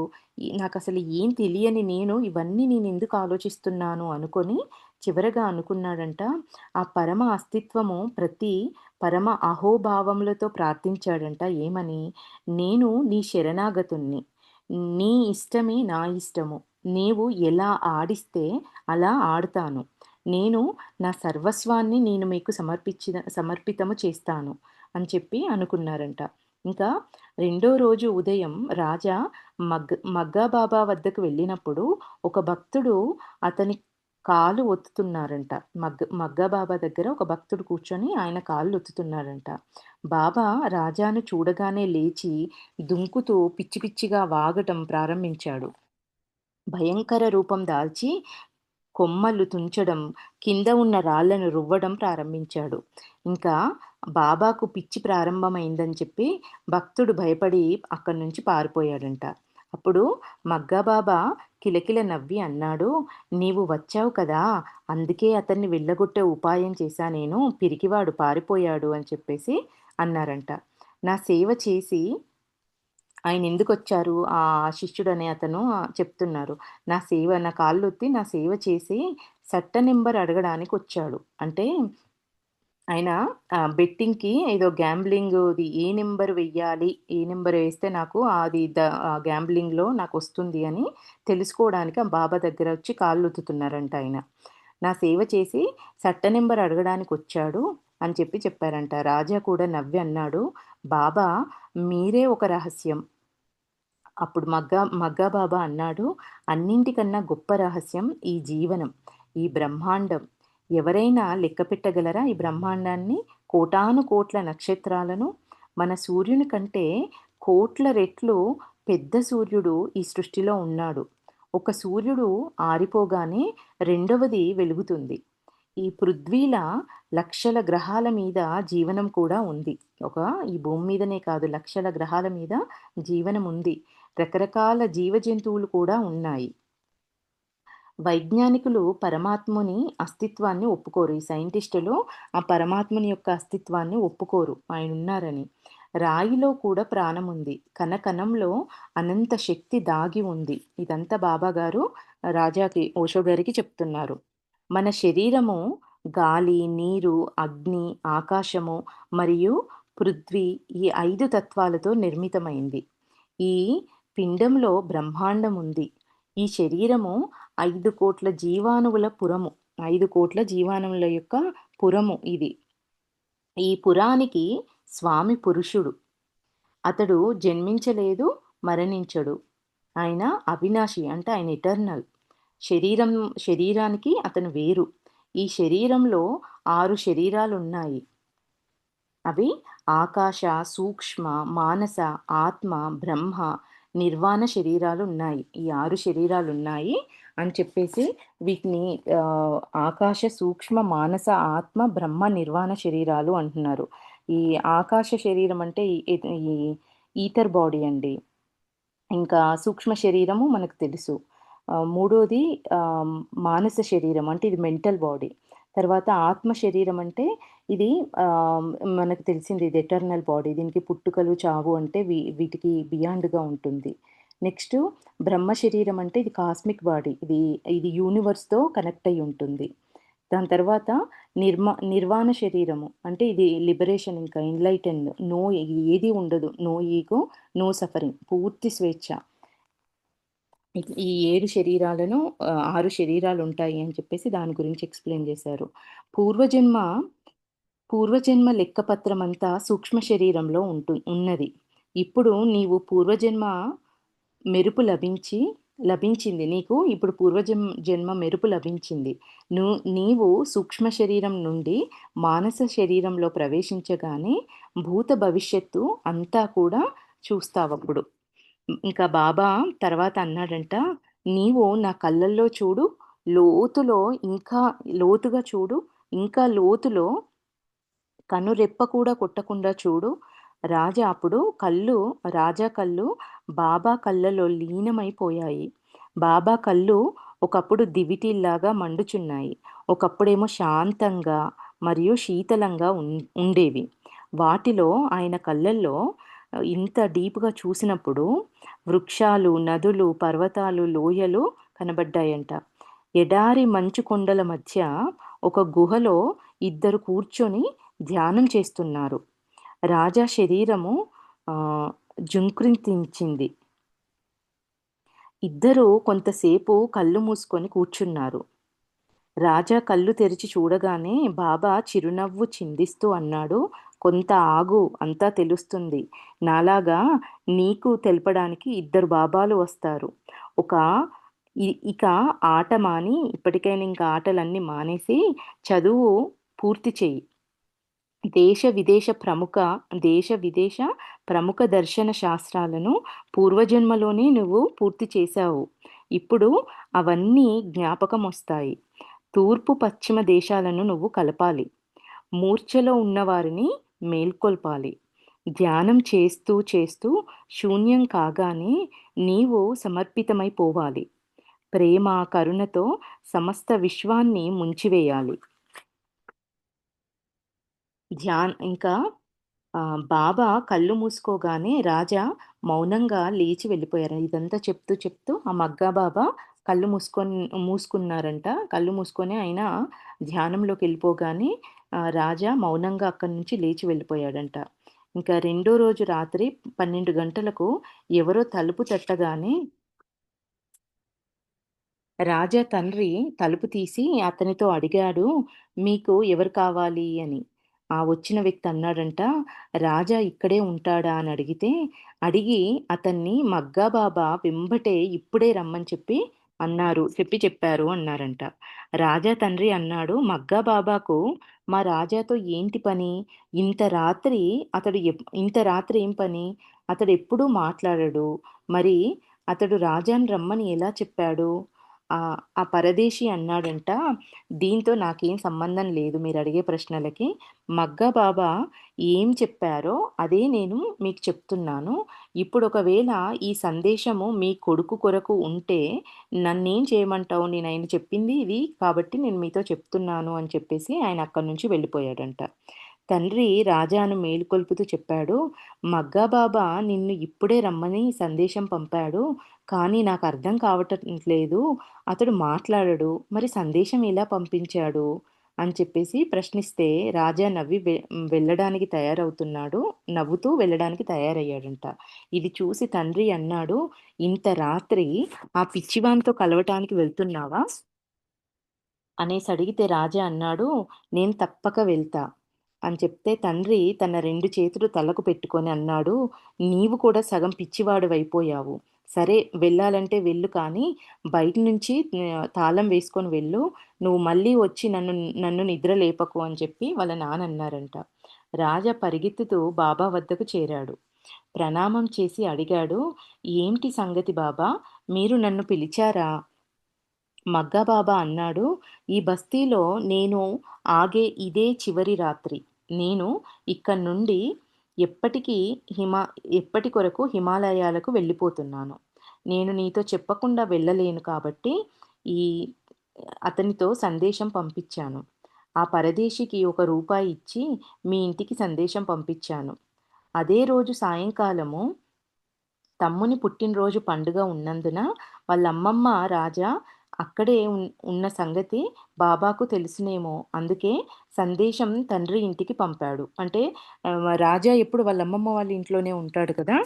నాకసలు ఏం తెలియని ఇవన్నీ నేనెందుకు ఆలోచిస్తున్నాను అనుకొని చివరగా అనుకున్నాడంట, ఆ పరమ అస్తిత్వము పరమ అహోభావములతో ప్రార్థించాడంట. ఏమని? "నేను నీ శరణాగతుణ్ణి. నీ ఇష్టమే నా ఇష్టము. నీవు ఎలా ఆడిస్తే అలా ఆడుతాను. నేను నా సర్వస్వాన్ని నేను మీకు సమర్పితము చేస్తాను" అని చెప్పి అనుకున్నారంట. ఇంకా రెండో రోజు ఉదయం రాజా మగ్గా బాబా వద్దకు వెళ్ళినప్పుడు ఒక భక్తుడు అతని కాలు ఒత్తుతున్నారంట. మగ్గా బాబా దగ్గర ఒక భక్తుడు కూర్చొని ఆయన కాళ్ళు ఒత్తుతున్నాడంట. బాబా రాజాను చూడగానే లేచి దుంకుతూ పిచ్చి పిచ్చిగా వాగటం ప్రారంభించాడు. భయంకర రూపం దాల్చి కొమ్మలు తుంచడం, కింద ఉన్న రాళ్ళను రువ్వడం ప్రారంభించాడు. ఇంకా బాబాకు పిచ్చి ప్రారంభమైందని చెప్పి భక్తుడు భయపడి అక్కడి నుంచి పారిపోయాడంట. అప్పుడు మగ్గా బాబా కిలకిల నవ్వి అన్నాడు, "నీవు వచ్చావు కదా! అందుకే అతన్ని వెళ్ళగొట్టే ఉపాయం చేశా నేను. పిరికివాడు పారిపోయాడు" అని చెప్పేసి అన్నారంట. నా సేవ చేసి ఆయనెందుకొచ్చారు? ఆ శిష్యుడనే అతను చెప్తున్నారు. నా కాళ్ళొత్తి నా సేవ చేసి సట్ట నెంబర్ అడగడానికొచ్చాడు. అంటే ఆయన బెట్టింగ్‌కి ఏదో గ్యాంబ్లింగ్‌ది ఏ నంబర్ వెయ్యాలి? ఏ నంబర్ వేస్తే నాకు అది గ్యాంబ్లింగ్‌లో నాకొస్తుంది అని తెలుసుకోవడానికి ఆ బాబా దగ్గరొచ్చి కాళ్ళొత్తుతున్నారంట ఆయన. నా సేవ చేసి సట్ట నంబర్ అడగడానికొచ్చాడు అని చెప్పారంట. రాజా కూడా నవ్వి అన్నాడు, "బాబా మీరే ఒక రహస్యం." అప్పుడు మగ్గా బాబా అన్నాడు, "అన్నింటికన్నా గొప్ప రహస్యం ఈ జీవనం, ఈ బ్రహ్మాండం. ఎవరైనా లెక్కపెట్టగలరా ఈ బ్రహ్మాండాన్ని? కోటాను కోట్ల నక్షత్రాలను. మన సూర్యుని కంటే కోట్ల రెట్లు పెద్ద సూర్యుడు ఈ సృష్టిలో ఉన్నాడు. ఒక సూర్యుడు ఆరిపోగానే రెండవది వెలుగుతుంది. ఈ పృథ్వీల లక్షల గ్రహాల మీద జీవనం కూడా ఉంది. ఒక ఈ భూమి మీదనే కాదు, లక్షల గ్రహాల మీద జీవనం ఉంది. రకరకాల జీవజంతువులు కూడా ఉన్నాయి. వైజ్ఞానికులు పరమాత్ముని అస్తిత్వాన్ని ఒప్పుకోరు. ఈ సైంటిస్టులు ఆ పరమాత్ముని యొక్క అస్తిత్వాన్ని ఒప్పుకోరు ఆయనున్నారని. రాయిలో కూడా ప్రాణముంది. కణకణంలో అనంత శక్తి దాగి ఉంది. ఇదంతా బాబాగారు ఓషో గారికి చెప్తున్నారు. మన శరీరము గాలి, నీరు, అగ్ని, ఆకాశము మరియు పృథ్వీ ఈ 5 తత్వాలతో నిర్మితమైంది. ఈ పిండంలో బ్రహ్మాండం ఉంది. ఈ శరీరము 5,00,00,000 జీవాణువుల పురము. 5,00,00,000 జీవాణువుల యొక్క పురము ఇది. ఈ పురానికి స్వామి పురుషుడు. అతడు జన్మించలేదు, మరణించడు. ఆయన అవినాశి అంటే ఆయన ఎటర్నల్. శరీరానికి అతను వేరు. ఈ శరీరంలో 6 శరీరాలున్నాయి. అవి ఆకాశ, సూక్ష్మ, మానస, ఆత్మ, బ్రహ్మ, నిర్వాణ శరీరాలున్నాయి. ఈ 6 శరీరాలున్నాయి అని చెప్పేసి వీటిని ఆకాశ, సూక్ష్మ, మానస, ఆత్మ, బ్రహ్మ, నిర్వాణ శరీరాలు అంటున్నారు. ఈ ఆకాశ శరీరం అంటే ఈ ఈథర్ బాడీ అండి. ఇంకా సూక్ష్మ శరీరము మనకు తెలుసు. మూడోది మానస శరీరం అంటే ఇది మెంటల్ బాడీ. తర్వాత ఆత్మ శరీరం అంటే ఇది మనకు తెలిసింది, ఇది ఎటర్నల్ బాడీ. దీనికి పుట్టుకలు, చావు అంటే వీటికి బియాండ్‌గా ఉంటుంది. నెక్స్టు బ్రహ్మ శరీరం అంటే ఇది కాస్మిక్ బాడీ. ఇది యూనివర్స్‌తో కనెక్ట్ అయ్యి ఉంటుంది. దాని తర్వాత నిర్వాణ శరీరము అంటే ఇది లిబరేషన్, ఇంకా ఎన్‌లైటెన్డ్. ఏది ఉండదు. No ego, no suffering. పూర్తి స్వేచ్ఛ. ఈ 7 శరీరాలను 6 శరీరాలుంటాయి అని చెప్పేసి దాని గురించి ఎక్స్‌ప్లెయిన్ చేశారు. పూర్వజన్మ పూర్వజన్మ లెక్కపత్రమంతా సూక్ష్మ శరీరంలో ఉన్నది. ఇప్పుడు నీవు పూర్వజన్మ మెరుపు లభించింది. నీకు ఇప్పుడు జన్మ మెరుపు లభించింది. నీవు సూక్ష్మ శరీరం నుండి మానస శరీరంలో ప్రవేశించగానే భూత భవిష్యత్తు అంతా కూడా చూస్తావప్పుడు. ఇంకా బాబా తర్వాత అన్నాడంట, "నీవు నా కళ్ళల్లో చూడు, లోతులో ఇంకా లోతుగా చూడు, ఇంకా లోతులో కనురెప్ప కూడా కొట్టకుండా చూడు." రాజా కళ్ళు బాబా కళ్ళలో లీనమైపోయాయి. బాబా కళ్ళు ఒకప్పుడు దివిటీల్లాగా మండుచున్నాయి. ఒకప్పుడేమో శాంతంగా మరియు శీతలంగా ఉండేవి. వాటిలో ఆయన కళ్ళల్లో ఇంత డీప్‌గా చూసినప్పుడు వృక్షాలు, నదులు, పర్వతాలు, లోయలు కనబడ్డాయంట. ఎడారి మంచు కొండల మధ్య ఒక గుహలో ఇద్దరు కూర్చొని ధ్యానం చేస్తున్నారు. రాజా శరీరము జుంకృతించింది. ఇద్దరూ కొంతసేపు కళ్ళు మూసుకొని కూర్చున్నారు. రాజా కళ్ళు తెరిచి చూడగానే బాబా చిరునవ్వు చిందిస్తూ అన్నాడు, "కొంత ఆగు, అంతా తెలుస్తుంది. నాలాగా నీకు తెలపడానికి 2 బాబాలు వస్తారు. ఒక ఇక ఆట మాని ఇప్పటికైనా ఇంకా ఆటలన్నీ మానేసి చదువు పూర్తి చెయ్యి. దేశ విదేశ ప్రముఖ దేశ విదేశ ప్రముఖ దర్శన శాస్త్రాలను పూర్వజన్మలోనే నువ్వు పూర్తి చేశావు. ఇప్పుడు అవన్నీ జ్ఞాపకమొస్తాయి. తూర్పు, పశ్చిమ దేశాలను నువ్వు కలపాలి. మూర్ఛలో ఉన్నవారిని మేల్కొల్పాలి. ధ్యానం చేస్తూ చేస్తూ శూన్యం కాగానే నీవు సమర్పితమైపోవాలి. ప్రేమ, కరుణతో సమస్త విశ్వాన్ని ముంచివేయాలి. ఇంకా బాబా కళ్ళు మూసుకోగానే రాజా మౌనంగా లేచి వెళ్ళిపోయారు. ఇదంతా చెప్తూ చెప్తూ ఆ మగ్గా బాబా కళ్ళు మూసుకున్నారంట. కళ్ళు మూసుకొని ఆయన ధ్యానంలోకెళ్ళిపోగానే రాజా మౌనంగా అక్కడి నుంచి లేచి వెళ్ళిపోయాడంట. ఇంకా రెండో రోజు రాత్రి 12 గంటలకు ఎవరో తలుపు తట్టగానే రాజా తండ్రి తలుపు తీసి అతనితో అడిగాడు, "మీకు ఎవరు కావాలి?" అని. ఆ వచ్చిన వ్యక్తి అన్నాడంట, "రాజా ఇక్కడే ఉంటాడా?" అని అడిగి అతన్ని మగ్గా బాబా వెంబటే ఇప్పుడే రమ్మని చెప్పారు అన్నారంట. రాజా తండ్రి అన్నాడు, "మగ్గా బాబాకు మా రాజాతో ఏంటి పని? ఇంత రాత్రి ఇంత రాత్రి ఏం పని? అతడెప్పుడూ మాట్లాడడు. మరి అతడు రాజాని రమ్మని ఎలా చెప్పాడు?" ఆ పరదేశి అన్నాడంట, "దీంతో నాకేం సంబంధం లేదు మీరడిగే ప్రశ్నలకి. మగ్గా బాబా ఏం చెప్పారో అదే నేను మీకు చెప్తున్నాను. ఇప్పుడు ఒకవేళ ఈ సందేశము మీ కొడుకు కొరకు ఉంటే నన్నేం చేయమంటావు? ఆయన చెప్పింది ఇది కాబట్టి నేను మీతో చెప్తున్నాను" అని చెప్పేసి ఆయన అక్కడి నుంచి వెళ్ళిపోయాడంట. తండ్రి రాజాను మేలుకొల్పుతూ చెప్పాడు, "మగ్గా బాబా నిన్ను ఇప్పుడే రమ్మని సందేశం పంపాడు. కానీ నాకర్థం కావటం లేదు. అతడు మాట్లాడడు. మరి సందేశం ఎలా పంపించాడు?" అని చెప్పేసి ప్రశ్నిస్తే రాజా వెళ్ళడానికి తయారవుతున్నాడు. నవ్వుతూ వెళ్ళడానికి తయారయ్యాడంట. ఇది చూసి తండ్రి అన్నాడు, "ఇంత రాత్రి ఆ పిచ్చివానితో కలవటానికి వెళ్తున్నావా?" అనేసడిగితే రాజా అన్నాడు, "నేను తప్పక వెళ్తా" అని చెప్తే తండ్రి తన 2 చేతులు తలకు పెట్టుకొని అన్నాడు, "నీవు కూడా సగం పిచ్చివాడివైపోయావు. సరే వెళ్ళాలంటే వెళ్ళు కానీ బయట నుంచి తాళం వేసుకొని వెళ్ళు. నువ్వు మళ్ళీ వచ్చి నన్ను నిద్ర లేపకు" అని చెప్పి వాళ్ళ నాన్న అన్నారంట. రాజా పరిగెత్తుతూ బాబా వద్దకు చేరాడు. ప్రణామం చేసి అడిగాడు, "ఏంటి సంగతి బాబా? మీరు నన్ను పిలిచారా?" మగ్గాబాబా అన్నాడు, "ఈ బస్తీలో నేను ఆగే ఇదే చివరి రాత్రి. నేను ఇక్కడి నుండి ఎప్పటికీ హిమా ఎప్పటి కొరకు హిమాలయాలకు వెళ్ళిపోతున్నాను. నేను నీతో చెప్పకుండా వెళ్ళలేను కాబట్టి ఈ అతనితో సందేశం పంపించాను. ఆ పరదేశికి రూ. 1 ఇచ్చి మీ ఇంటికి సందేశం పంపించాను. అదే రోజు సాయంకాలము తమ్ముని పుట్టినరోజు పండుగ ఉన్నందున వాళ్ళ అమ్మమ్మ రాజా అక్కడే ఉన్న సంగతి బాబాకు తెలుసునేమో. అందుకే సందేశం తండ్రి ఇంటికి పంపాడు. అంటే రాజా ఎప్పుడు వాళ్ళ అమ్మమ్మ వాళ్ళ ఇంట్లోనే ఉంటాడు కదా!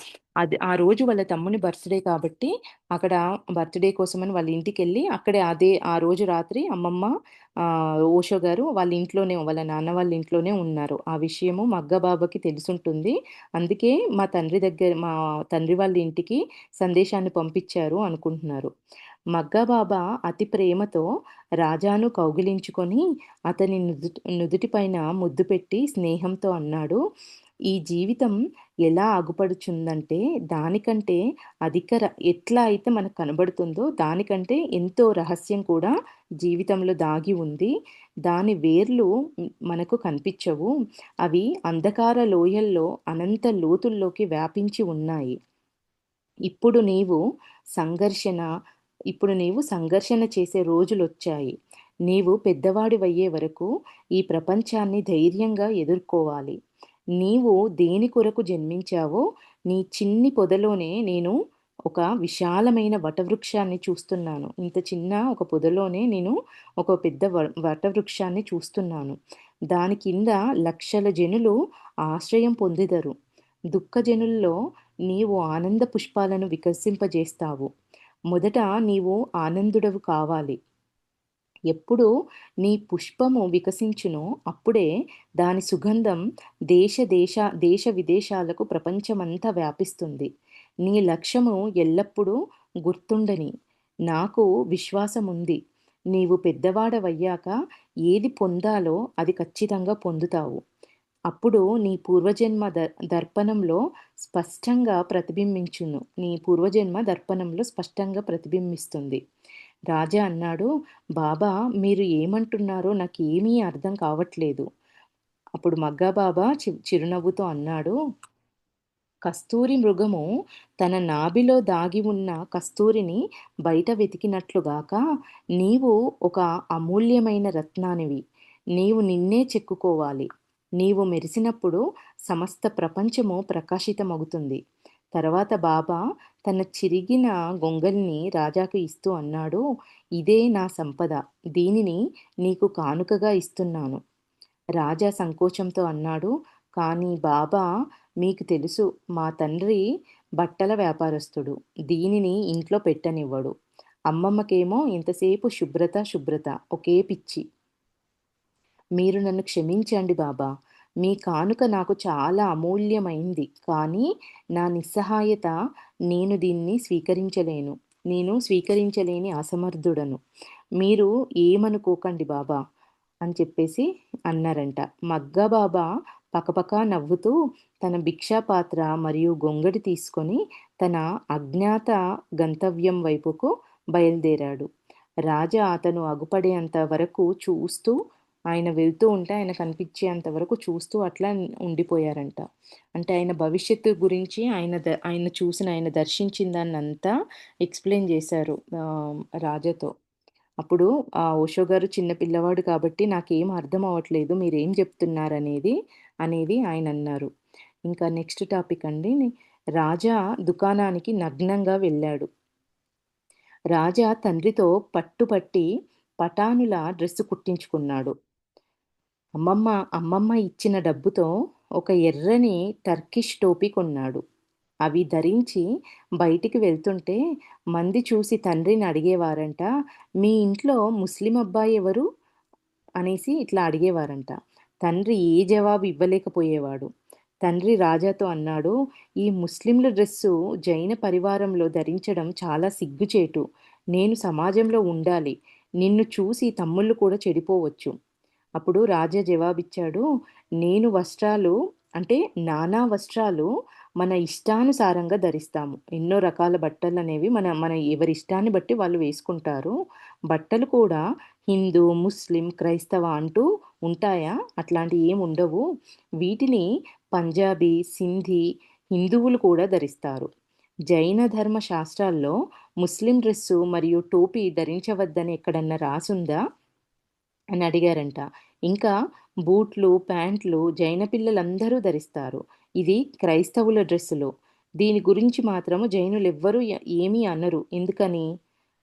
ఆ రోజు వాళ్ళ తమ్ముని బర్త్‌డే కాబట్టి అక్కడ బర్త్‌డే కోసమని వాళ్ళ ఇంటికెళ్ళి అక్కడే ఆ రోజు రాత్రి అమ్మమ్మ ఓషో గారు వాళ్ళ నాన్న వాళ్ళ ఇంట్లోనే ఉన్నారు. ఆ విషయము మగ్గ బాబాకి తెలిసుంటుంది. అందుకే మా తండ్రి వాళ్ళ ఇంటికి సందేశాన్ని పంపించారు అనుకుంటున్నారు. మగ్గా బాబా అతి ప్రేమతో రాజాను కౌగిలించుకొని అతని నుదుటిపైన ముద్దు పెట్టి స్నేహంతో అన్నాడు, "ఈ జీవితం ఎలా అగుపడుచుందంటే దానికంటే ఎట్లా అయితే మనకు కనబడుతుందో దానికంటే ఎంతో రహస్యం కూడా జీవితంలో దాగి ఉంది. దాని వేర్లు మనకు కనిపించవు. అవి అంధకార లోయల్లో అనంత లోతుల్లోకి వ్యాపించి ఉన్నాయి. ఇప్పుడు నీవు సంఘర్షణ సంఘర్షణ చేసే రోజులొచ్చాయి. నీవు పెద్దవాడివయ్యే వరకు ఈ ప్రపంచాన్ని ధైర్యంగా ఎదుర్కోవాలి. నీవు దేని కొరకు జన్మించావో నీ చిన్ని పొదలోనే నేను ఒక విశాలమైన వటవృక్షాన్ని చూస్తున్నాను. ఇంత చిన్న ఒక పొదలోనే నేను ఒక పెద్ద వటవృక్షాన్ని చూస్తున్నాను. దాని కింద లక్షల జనులు ఆశ్రయం పొందెదరు. దుఃఖజనుల్లో నీవు ఆనంద పుష్పాలను వికసింపజేస్తావు. మొదట నీవు ఆనందుడవు కావాలి. ఎప్పుడు నీ పుష్పము వికసించునో అప్పుడే దాని సుగంధం దేశ విదేశాలకు ప్రపంచమంతా వ్యాపిస్తుంది. నీ లక్ష్యము ఎల్లప్పుడూ గుర్తుండని. నాకు విశ్వాసముంది. నీవు పెద్దవాడవయ్యాక ఏది పొందాలో అది ఖచ్చితంగా పొందుతావు. అప్పుడు నీ పూర్వజన్మ దర్పణంలో స్పష్టంగా ప్రతిబింబించును. నీ పూర్వజన్మ దర్పణంలో స్పష్టంగా ప్రతిబింబిస్తుంది. రాజా అన్నాడు, "బాబా, మీరు ఏమంటున్నారో నాకేమీ అర్థం కావట్లేదు." అప్పుడు మగ్గా బాబా చిరునవ్వుతో అన్నాడు, కస్తూరి మృగము తన నాభిలో దాగి ఉన్న కస్తూరిని బయట వెతికినట్లుగాక నీవు ఒక అమూల్యమైన రత్నానివి. నీవు నిన్నే చెక్కుకోవాలి. నీవు మెరిసినప్పుడు సమస్త ప్రపంచము ప్రకాశితమవుతుంది. తర్వాత బాబా తన చిరిగిన గొంగలిని రాజాకు ఇస్తూ అన్నాడు, ఇదే నా సంపద. దీనిని నీకు కానుకగా ఇస్తున్నాను. రాజా సంకోచంతో అన్నాడు, కానీ బాబా, మీకు తెలుసు మా తండ్రి బట్టల వ్యాపారస్తుడు. దీనిని ఇంట్లో పెట్టనివ్వడు. అమ్మమ్మకేమో ఇంతసేపు శుభ్రత, శుభ్రత ఒకే పిచ్చి. మీరు నన్ను క్షమించండి బాబా. మీ కానుక నాకు చాలా అమూల్యమైంది. కానీ నా నిస్సహాయత నేను దీన్ని స్వీకరించలేను. నేను స్వీకరించలేని అసమర్థుడను. మీరు ఏమనుకోకండి బాబా అని చెప్పేసి అన్నారంట. మగ్గా బాబా పకపకా నవ్వుతూ తన భిక్షా పాత్ర మరియు గొంగడి తీసుకొని తన అజ్ఞాత గంతవ్యం వైపుకు బయలుదేరాడు. రాజా అతను అగుపడేంత వరకు చూస్తూ ఆయన వెళ్తూ ఉంటే ఆయన కనిపించేంత వరకు చూస్తూ అట్లా ఉండిపోయారంట. అంటే ఆయన భవిష్యత్తు గురించి ఆయన చూసిన ఆయన దర్శించిన దాన్నంతా ఎక్స్‌ప్లెయిన్ చేశారు రాజాతో. అప్పుడు ఆ ఓషో గారు చిన్న పిల్లవాడు కాబట్టి నాకేం అర్థం అవ్వట్లేదు. మీరేం చెప్తున్నారనేది అనేది ఆయనన్నారు. ఇంకా నెక్స్ట్ టాపిక్ అండి. రాజా దుకాణానికి నగ్నంగా వెళ్ళాడు. రాజా తండ్రితో పట్టుపట్టి పఠానుల డ్రెస్సు కుట్టించుకున్నాడు. అమ్మమ్మ అమ్మమ్మ ఇచ్చిన డబ్బుతో ఒక ఎర్రని టర్కిష్ టోపీ కొన్నాడు. అవి ధరించి బయటికి వెళ్తుంటే మంది చూసి తండ్రిని అడిగేవారంట, "మీ ఇంట్లో ముస్లిం అబ్బాయి ఎవరు?" అనేసి ఇట్లా అడిగేవారంట. తండ్రి ఏ జవాబు ఇవ్వలేకపోయేవాడు. తండ్రి రాజాతో అన్నాడు, "ఈ ముస్లింల డ్రెస్సు జైన పరివారంలో ధరించడం చాలా సిగ్గుచేటు. నేను సమాజంలో ఉండాలి. నిన్ను చూసి తమ్ముళ్ళు కూడా చెడిపోవచ్చు." అప్పుడు రాజా జవాబిచ్చాడు, "నేను వస్త్రాలు అంటే నానా వస్త్రాలు మన ఇష్టానుసారంగా ధరిస్తాము. ఎన్నో రకాల బట్టలనేవి మన మన ఎవరి ఇష్టాన్ని బట్టి వాళ్ళు వేసుకుంటారు. బట్టలు కూడా హిందూ, ముస్లిం, క్రైస్తవ అంటూ ఉంటాయా? అట్లాంటియి ఏముండవు. వీటిని పంజాబీ, సింధీ, హిందువులు కూడా ధరిస్తారు. జైన ధర్మ శాస్త్రాల్లో ముస్లిం డ్రెస్సు మరియు టోపీ ధరించవద్దని ఎక్కడన్నా రాసుందా?" అని అడిగారంట. ఇంకా బూట్లు, ప్యాంట్లు జైన పిల్లలందరూ ధరిస్తారు. ఇది క్రైస్తవుల డ్రెస్సులు. దీని గురించి మాత్రము జైనులెవ్వరూ ఏమీ అనరు. ఎందుకని?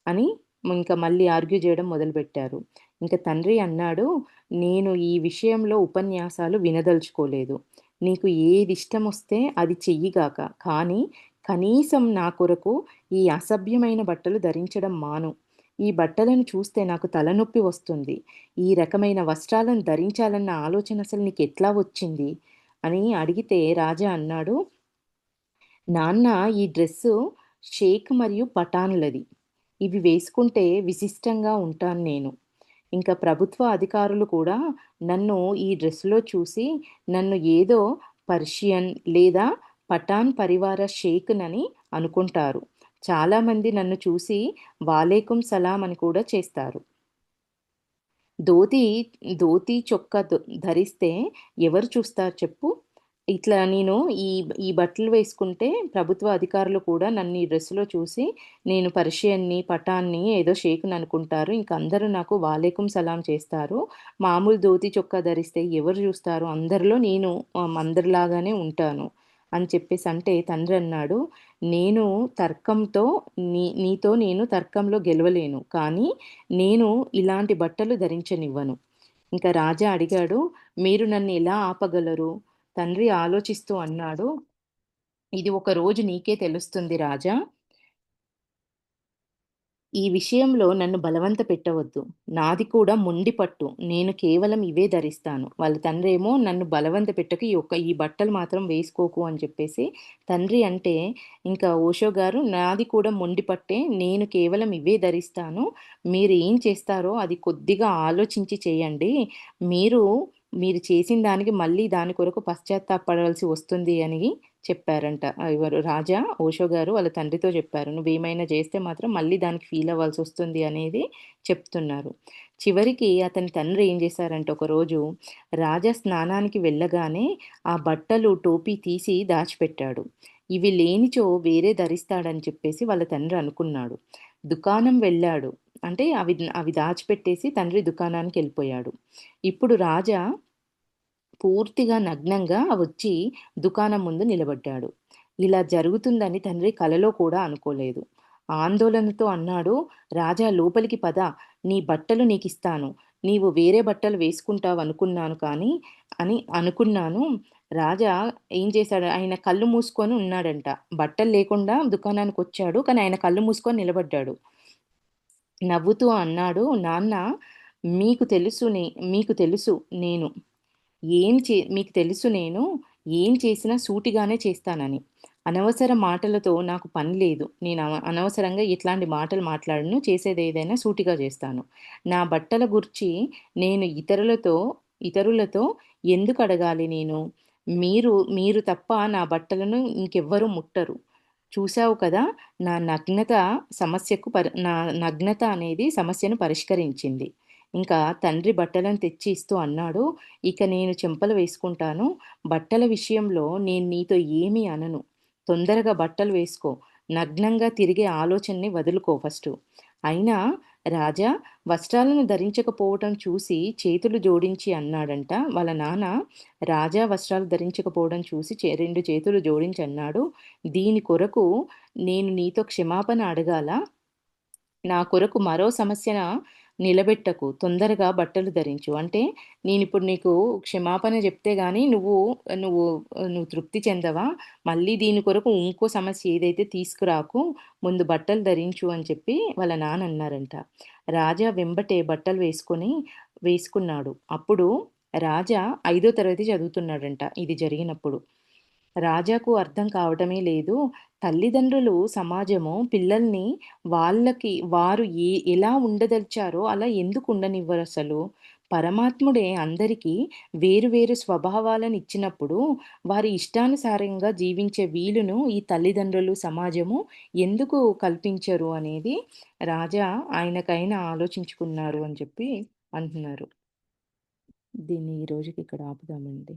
అని ఇంక మళ్ళీ ఆర్గ్యూ జేయడం మొదలుపెట్టారు. ఇంక తండ్రి అన్నాడు, "నేను ఈ విషయంలో ఉపన్యాసాలు వినదలుచుకోలేదు. నీకు ఏదిష్టమొస్తే అది చెయ్యిగాక. కానీ కనీసం నా కొరకు ఈ అసభ్యమైన బట్టలు ధరించడం మాను. ఈ బట్టలను చూస్తే నాకు తలనొప్పి వస్తుంది. ఈ రకమైన వస్త్రాలను ధరించాలన్న ఆలోచన అసలు నీకెట్లా వచ్చింది?" అని అడిగితే రాజా అన్నాడు, "నాన్న, ఈ డ్రెస్సు షేక్ మరియు పఠానులది. ఇవి వేసుకుంటే విశిష్టంగా ఉంటాను నేను. ఇంకా ప్రభుత్వ అధికారులు కూడా నన్ను ఈ డ్రెస్‌లో చూసి నన్ను ఏదో పర్షియన్ లేదా పఠాన్ పరివార షేక్‌నని అనుకుంటారు. చాలామంది నన్ను చూసి వాలేకుం సలాం అని కూడా చేస్తారు. ధోతి ధోతి చొక్కా ధరిస్తే ఎవరు చూస్తారు చెప్పు? ఇట్లా నేను ఈ ఈ బట్టలు వేసుకుంటే ప్రభుత్వ అధికారులు కూడా నన్ను ఈ డ్రెస్‌లో చూసి నేను పర్షియన్‌ని, పఠాన్‌ని ఏదో షేక్‌ని అనుకుంటారు. ఇంక అందరూ నాకు వాలేకుం సలాం చేస్తారు. మామూలు ధోతి చొక్కా ధరిస్తే ఎవరు చూస్తారు? అందరిలో నేను అందరిలాగానే ఉంటాను" అని చెప్పేసి అంటే తండ్రన్నాడు, "నేను తర్కంతో నీతో నేను తర్కంలో గెలవలేను. కానీ నేను ఇలాంటి బట్టలు ధరించనివ్వను." ఇంక రాజా అడిగాడు, "మీరు నన్నెలా ఆపగలరు?" తండ్రి ఆలోచిస్తూ అన్నాడు, "ఇది ఒక రోజు నీకే తెలుస్తుంది రాజా. ఈ విషయంలో నన్ను బలవంత పెట్టవద్దు. నాది కూడా మొండి పట్టు. నేను కేవలం ఇవే ధరిస్తాను. వాళ్ళ తండ్రేమో నన్ను బలవంత పెట్టకు ఈ బట్టలు మాత్రం వేసుకోకు అని చెప్పేసి తండ్రి అంటే ఇంకా ఓషో గారు నాది కూడా మొండి పట్టే. నేను కేవలం ఇవే ధరిస్తాను. మీరు ఏం చేస్తారో అది కొద్దిగా ఆలోచించి చేయండి. మీరు మీరు చేసిన దానికి మళ్ళీ దాని కొరకు పశ్చాత్తాపపడాల్సి వస్తుంది అని చెప్పారంట. ఎవరు రాజా ఓషో గారు వాళ్ళ తండ్రితో చెప్పారు. "నువ్వేమైనా చేస్తే మాత్రం మళ్ళీ దానికి ఫీల్ అవ్వాల్సొస్తుంది" అనేది చెప్తున్నారు. చివరికి అతని తండ్రి ఏం చేశారంటే ఒకరోజు రాజా స్నానానికి వెళ్ళగానే ఆ బట్టలు, టోపీ తీసి దాచిపెట్టాడు. ఇవి లేనిచో వేరే ధరిస్తాడని చెప్పేసి వాళ్ళ తండ్రి అనుకున్నాడు. దుకాణం వెళ్ళాడు. అంటే అవి దాచిపెట్టేసి తండ్రి దుకాణానికెళ్ళిపోయాడు. ఇప్పుడు రాజా పూర్తిగా నగ్నంగా వచ్చి దుకాణం ముందు నిలబడ్డాడు. ఇలా జరుగుతుందని తండ్రి కలలో కూడా అనుకోలేదు. ఆందోళనతో అన్నాడు, "రాజా లోపలికి పద, నీ బట్టలు నీకిస్తాను. నీవు వేరే బట్టలు వేసుకుంటావనుకున్నాను కానీ అని అనుకున్నాను." రాజా ఏం చేశాడు, ఆయన కళ్ళు మూసుకొని ఉన్నాడంట. బట్టలు లేకుండా దుకాణానికొచ్చాడు. కానీ ఆయన కళ్ళు మూసుకొని నిలబడ్డాడు. నవ్వుతూ అన్నాడు, "నాన్న మీకు తెలుసు నే మీకు తెలుసు నేను మీకు తెలుసు నేను ఏం చేసినా సూటిగానే చేస్తానని. అనవసర మాటలతో నాకు పని లేదు. నేను అనవసరంగా ఇట్లాంటి మాటలు మాట్లాడను. చేసేదేదైనా సూటిగా చేస్తాను. నా బట్టల గూర్చి నేను ఇతరులతో ఎందుకు అడగాలి నేను? మీరు తప్ప నా బట్టలను ఇంకెవ్వరు ముట్టరు. చూసావు కదా! నా నగ్నత అనేది సమస్యను పరిష్కరించింది." ఇంకా తండ్రి బట్టలను తెచ్చి ఇస్తూ అన్నాడు, "ఇక నేను చెంపలు వేసుకుంటాను. బట్టల విషయంలో నేను నీతో ఏమీ అనను. తొందరగా బట్టలు వేసుకో. నగ్నంగా తిరిగే ఆలోచనని వదులుకో ఫస్టు." అయినా రాజా వస్త్రాలను ధరించకపోవటం చూసి చేతులు జోడించి అన్నాడంట వాళ్ళ నాన్న రాజా వస్త్రాలు ధరించకపోవడం చూసి 2 చేతులు జోడించి అన్నాడు, "దీని కొరకు నేను నీతో క్షమాపణ అడగాలా? నా కొరకు మరో సమస్యన నిలబెట్టకు. తొందరగా బట్టలు ధరించు." అంటే నేనిప్పుడు నీకు క్షమాపణ జెప్తే గాని నువ్వు నువ్వు తృప్తి చెందవా? మళ్ళీ దీని కొరకు ఇంకో సమస్య ఏదైతే తీసుకురాకు. ముందు బట్టలు ధరించు అని చెప్పి వాళ్ళ నాన్న అన్నారంట. రాజా వెంబటే బట్టలు వేసుకున్నాడు. అప్పుడు రాజా 5థ్ తరగతి చదువుతున్నాడంట ఇది జరిగినప్పుడు. రాజాకు అర్థం కావటమే లేదు. తల్లిదండ్రులు, సమాజము పిల్లల్ని వారు ఎలా ఉండదలిచారో అలా ఎందుకు ఉండనివ్వరసలు? పరమాత్ముడే అందరికీ వేరు వేరు స్వభావాలనిచ్చినప్పుడు, వారి ఇష్టానుసారంగా జీవించే వీలును ఈ తల్లిదండ్రులు, సమాజము ఎందుకు కల్పించరు అనేది రాజా ఆయనకైన ఆలోచించుకున్నారు అని చెప్పి అంటున్నారు. దీన్ని ఈ రోజుకి ఇక్కడ ఆపుదామండి.